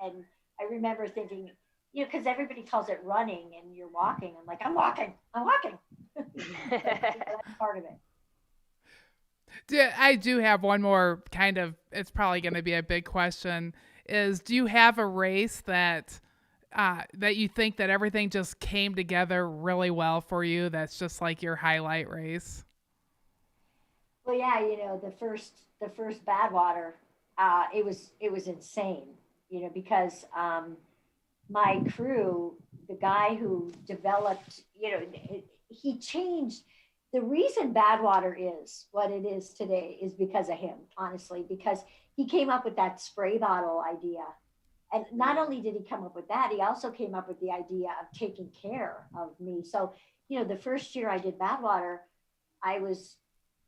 And I remember thinking, because everybody calls it running and you're walking. I'm like, I'm walking. That's part of it. I do have one more kind of, it's probably going to be a big question, is do you have a race that you think that everything just came together really well for you? That's just like your highlight race? Well, yeah, the first Badwater, it was insane, because my crew, the guy who developed, he changed. The reason Badwater is what it is today is because of him, honestly, because he came up with that spray bottle idea. And not only did he come up with that, he also came up with the idea of taking care of me. So, the first year I did Badwater,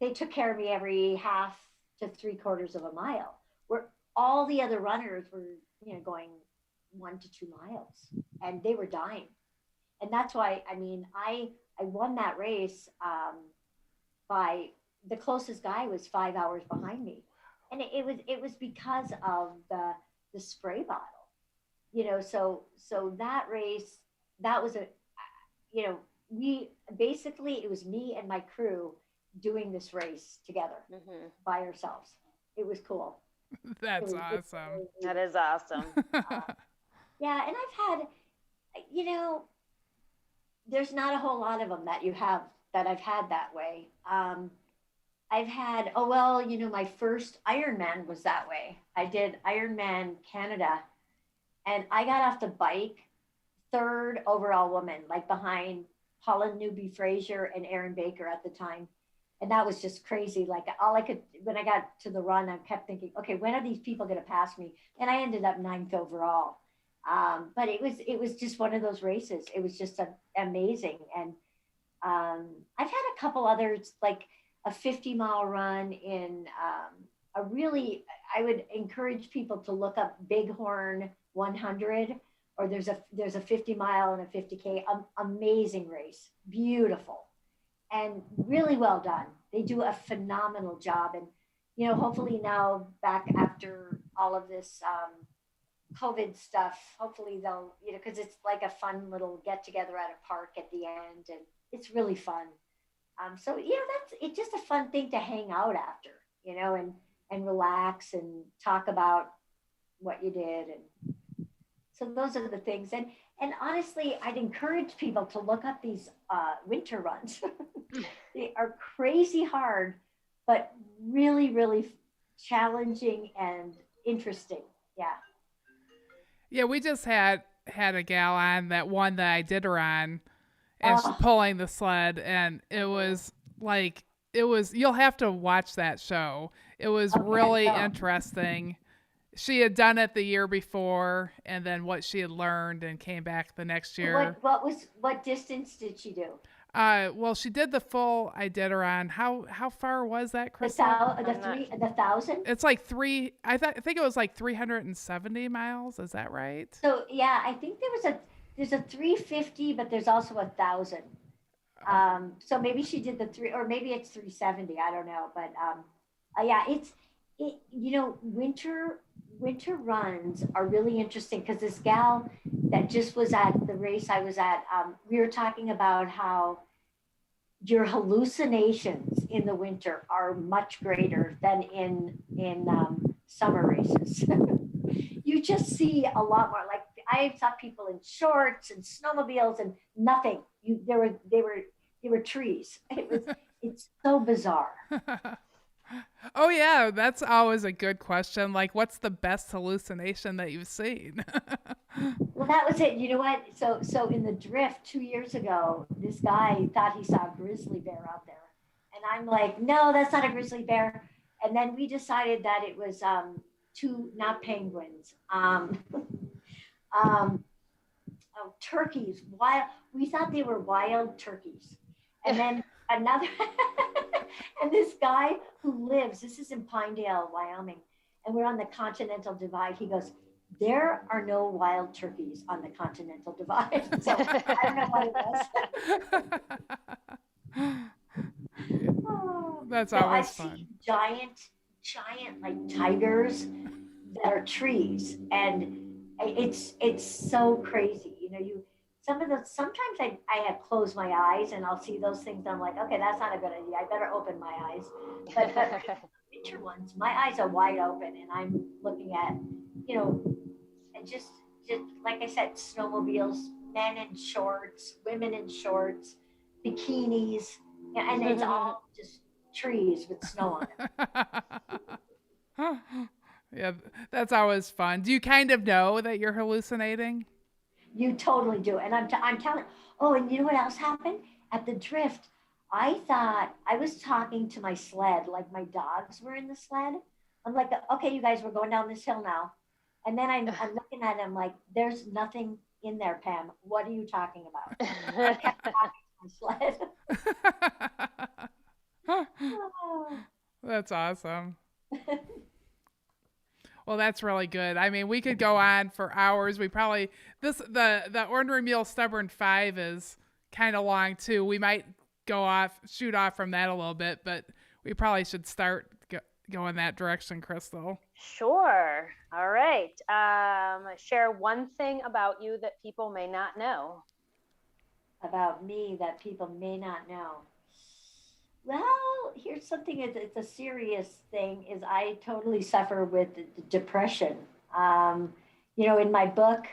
they took care of me every half to 3/4 of a mile, where all the other runners were, going 1 to 2 miles, and they were dying. And that's why, I won that race by, the closest guy was 5 hours behind me. And it was because of the spray bottle, so that race, that was it was me and my crew doing this race together by ourselves. It was cool. That's awesome. That is awesome. Yeah. And I've had, there's not a whole lot of them that I've had that way. I've had, my first Ironman was that way. I did Ironman Canada, and I got off the bike 3rd overall woman, like behind Paula Newby-Fraser and Erin Baker at the time. And that was just crazy. Like when I got to the run, I kept thinking, okay, when are these people going to pass me? And I ended up 9th overall. But it was just one of those races. It was just amazing. And I've had a couple others, like a 50-mile run in I would encourage people to look up Bighorn 100, or there's a 50-mile and a 50K, amazing race, beautiful, and really well done. They do a phenomenal job. And, hopefully now, back after all of this COVID stuff, hopefully they'll, because it's like a fun little get together at a park at the end, and it's really fun. So, it's just a fun thing to hang out after, and relax and talk about what you did. And so those are the things. And honestly, I'd encourage people to look up these winter runs. They are crazy hard, but really, really challenging and interesting. Yeah. Yeah, we just had a gal on that one that I did her on, and she's pulling the sled, and it was like, you'll have to watch that show. It was really interesting. She had done it the year before, and then what she had learned, and came back the next year. What distance did she do? Well, she did the full Iditarod. How far was that, Krista? The 1,000? It's like I think it was like 370 miles. Is that right? So yeah, I think there's a 350, but there's also 1,000. So maybe she did the three, or maybe it's 370. I don't know, but yeah, winter runs are really interesting because this gal that just was at the race I was at, we were talking about how your hallucinations in the winter are much greater than in summer races. You just see a lot more. Like I saw people in shorts and snowmobiles and nothing. They were trees. It's so bizarre. Oh yeah, that's always a good question. Like, what's the best hallucination that you've seen? Well, that was it. You know what? So in the drift 2 years ago, this guy thought he saw a grizzly bear out there, and I'm like, no, that's not a grizzly bear. And then we decided that it was two, not penguins, um, turkeys. Wild. We thought they were wild turkeys, and then another, and this guy who lives. This is in Pinedale, Wyoming, and we're on the Continental Divide. He goes, there are no wild turkeys on the Continental Divide. So I don't know what it was. That's so always I've fun. seen giant like tigers that are trees, and it's so crazy. Sometimes I have closed my eyes and I'll see those things. And I'm like, okay, that's not a good idea. I better open my eyes. But winter ones, my eyes are wide open, and I'm looking at, and just like I said, snowmobiles, men in shorts, women in shorts, bikinis, and it's all just trees with snow on it. Yeah, that's always fun. Do you kind of know that you're hallucinating? You totally do. And I'm telling, oh, and you know what else happened? At the drift, I thought I was talking to my sled, like my dogs were in the sled. I'm like, okay, you guys, we're going down this hill now. And then I'm looking at him like, there's nothing in there, Pam. What are you talking about? I kept talking to my sled. That's awesome. Well, that's really good. I mean, we could go on for hours. We probably the Ornery Mule Stubborn 5 is kind of long too. We might shoot off from that a little bit, but we probably should start going that direction, Crystal. Sure. All right. Share one thing about you that people may not know. About me that people may not know. Well, here's something. It's a serious thing. Is I totally suffer with depression. In my book,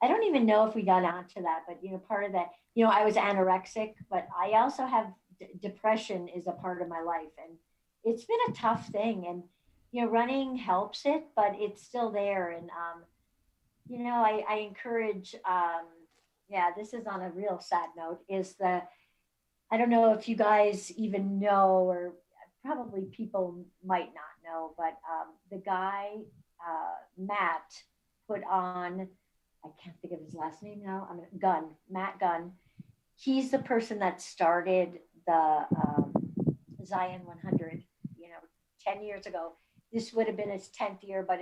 I don't even know if we got onto that, but part of that, I was anorexic, but I also have depression is a part of my life, and it's been a tough thing. And running helps it, but it's still there. And I encourage. Yeah, this is on a real sad note. I don't know if you guys even know, or probably people might not know, but the guy, Matt, put on, I can't think of his last name now, Matt Gunn. He's the person that started the Zion 100, 10 years ago. This would have been his 10th year, but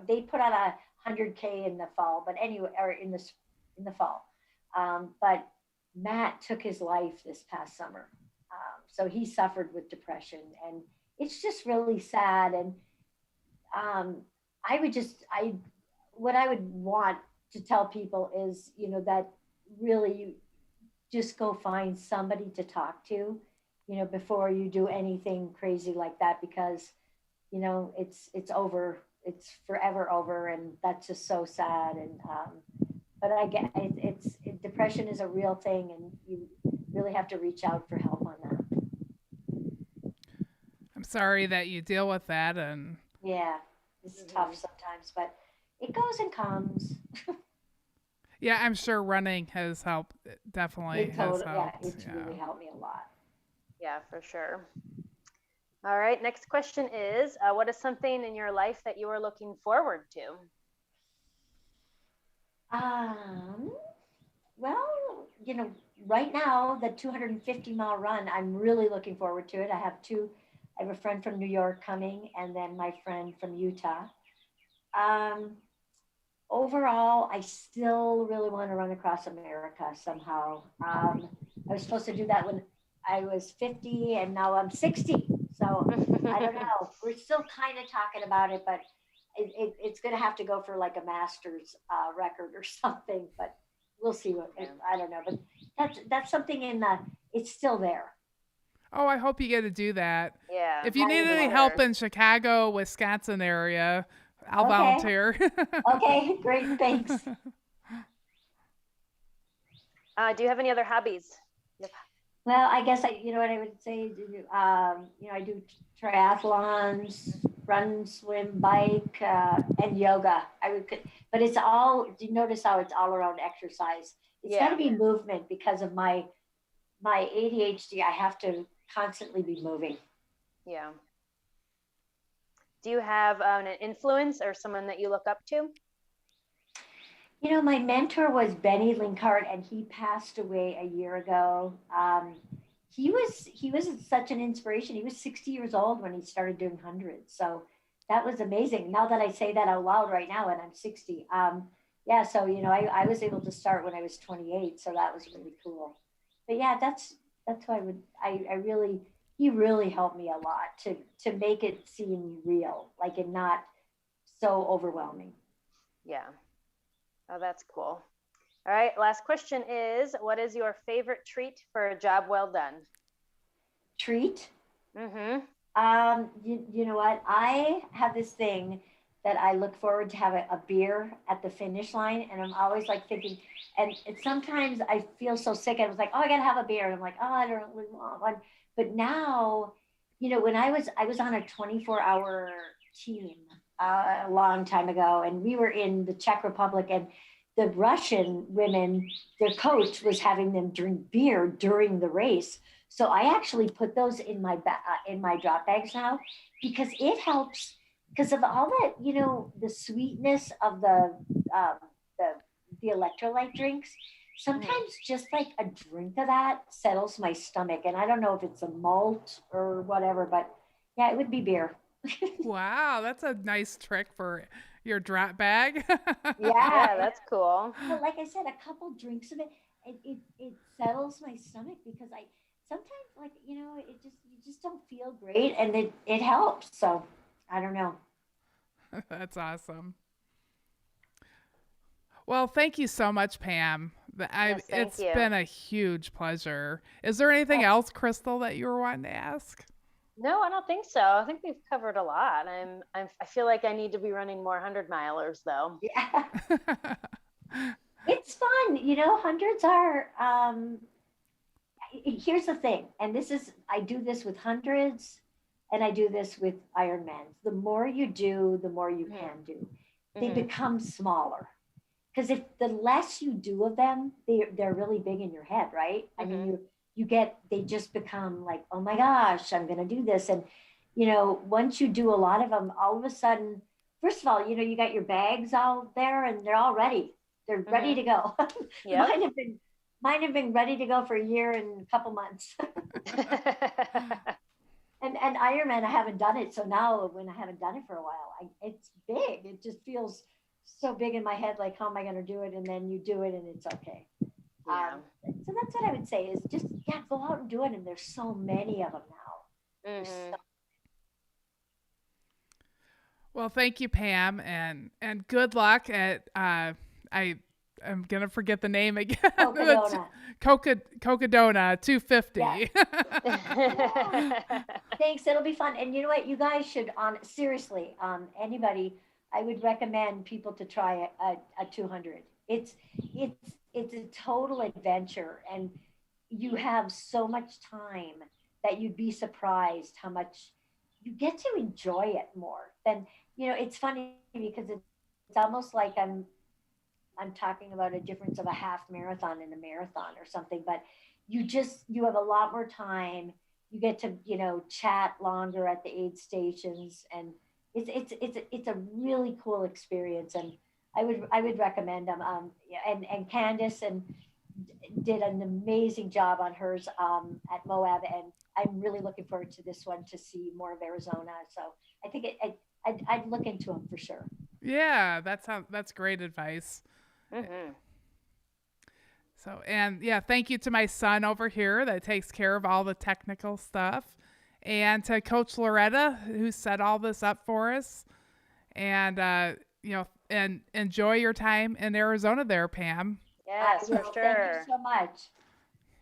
they put on a 100K in the fall, but anyway, or in the fall. But Matt took his life this past summer. So he suffered with depression, and it's just really sad. And what I would want to tell people is, that really you just go find somebody to talk to, before you do anything crazy like that, because, it's over, it's forever over. And that's just so sad. And, but I get depression is a real thing, and you really have to reach out for help on that. I'm sorry that you deal with that, and yeah, it's tough sometimes, but it goes and comes. Yeah, I'm sure running has helped. It definitely has helped. Yeah, it's really helped me a lot. Yeah, for sure. All right, next question is, what is something in your life that you are looking forward to? Well, right now, the 250-mile run, I'm really looking forward to it. I have a friend from New York coming, and then my friend from Utah. overall, I still really want to run across America somehow. I was supposed to do that when I was 50, and now I'm 60. So I don't know. We're still kind of talking about it, but it's going to have to go for like a master's record or something. But we'll see what I don't know. But that's something in the. It's still there. Oh, I hope you get to do that. Yeah. If you need any help in Chicago, Wisconsin area, I'll volunteer. Okay, great, thanks. Do you have any other hobbies? Well, I guess you know what I would say. I do triathlons, run, swim, bike, and yoga. But it's all. Do you notice how it's all around exercise? It's got to be movement because of my ADHD. I have to constantly be moving. Yeah. Do you have an influence or someone that you look up to? You know, my mentor was Benny Linkart, and he passed away a year ago. He was such an inspiration. He was 60 years old when he started doing hundreds. So that was amazing. Now that I say that out loud right now, and I'm 60. Yeah, so I was able to start when I was 28, so that was really cool. But yeah, that's why I really he really helped me a lot to make it seem real, like it not so overwhelming. Yeah. Oh, that's cool. All right. Last question is, what is your favorite treat for a job well done? Treat? Mm-hmm. You know what? I have this thing that I look forward to have a beer at the finish line, and I'm always like thinking, and sometimes I feel so sick. I was like, oh, I gotta have a beer, and I'm like, oh, I don't really want one. But now, when I was on a 24-hour team a long time ago, and we were in the Czech Republic, and the Russian women, their coach was having them drink beer during the race. So I actually put those in my drop bags now because it helps because of all that, the sweetness of uh, the electrolyte drinks. Sometimes just like a drink of that settles my stomach, and I don't know if it's a malt or whatever, but yeah, it would be beer. Wow, that's a nice trick for your drop bag. Yeah, that's cool. Well, like I said, a couple drinks of it settles my stomach because I sometimes you just don't feel great, and it helps. So I don't know. That's awesome. Well, thank you so much, Pam. Yes, it's you. been a huge pleasure. Is there anything else, Crystal, that you were wanting to ask? No, I don't think so. I think we've covered a lot. I feel like I need to be running more 100-milers though. Yeah. It's fun. Hundreds are here's the thing, and I do this with hundreds and I do this with Ironmans. The more you do, the more you can do. They become smaller. Because if the less you do of them, they're really big in your head, right? I mean, they just become like, oh my gosh, I'm going to do this. And, once you do a lot of them, all of a sudden, first of all, you got your bags out there and they're all ready. They're ready to go. Yep. Mine have been ready to go for a year and a couple months. and Ironman, I haven't done it. So now when I haven't done it for a while, it's big. It just feels so big in my head, like, how am I going to do it? And then you do it and it's okay. Yeah. So that's what I would say is just, go out and do it. And there's so many of them now. Well, thank you, Pam, and good luck at I'm gonna forget the name again. Cocodona 250. Yeah. Thanks. It'll be fun. And you know what? You guys should seriously, anybody, I would recommend people to try a 200. It's a total adventure, and you have so much time that you'd be surprised how much you get to enjoy it more than, it's funny because it's almost like I'm talking about a difference of a half marathon and a marathon or something, but you have a lot more time. You get to, chat longer at the aid stations, and it's a really cool experience. And I would recommend them. And Candace did an amazing job on hers at Moab, and I'm really looking forward to this one to see more of Arizona. So I think I'd look into them for sure. Yeah, that's great advice. Mm-hmm. So, and yeah, thank you to my son over here that takes care of all the technical stuff, and to Coach Loretta who set all this up for us. And and enjoy your time in Arizona there, Pam. Yes, for Thank sure. you so much.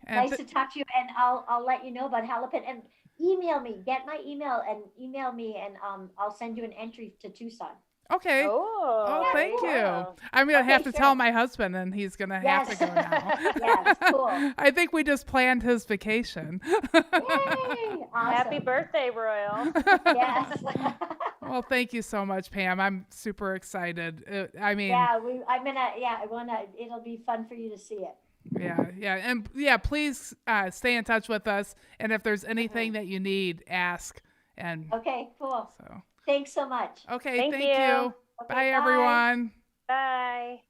And Nice to talk to you, and I'll let you know about Halipin, and email me. Get my email and email me, and I'll send you an entry to Tucson. okay. Oh, Yeah, Thank cool. you. I'm gonna have to Okay, tell sure. my husband, and he's gonna Yes. have to go now. Yes, cool. I think we just planned his vacation. Yay! Awesome. happy birthday, Royal. Yes. Well, thank you so much, Pam. I'm super excited. I mean, It'll be fun for you to see it. yeah, please stay in touch with us, and if there's anything that you need, ask. And Okay, cool. so, Thanks so much. okay, Thank thank you. you. Okay, Bye, bye. everyone. Bye.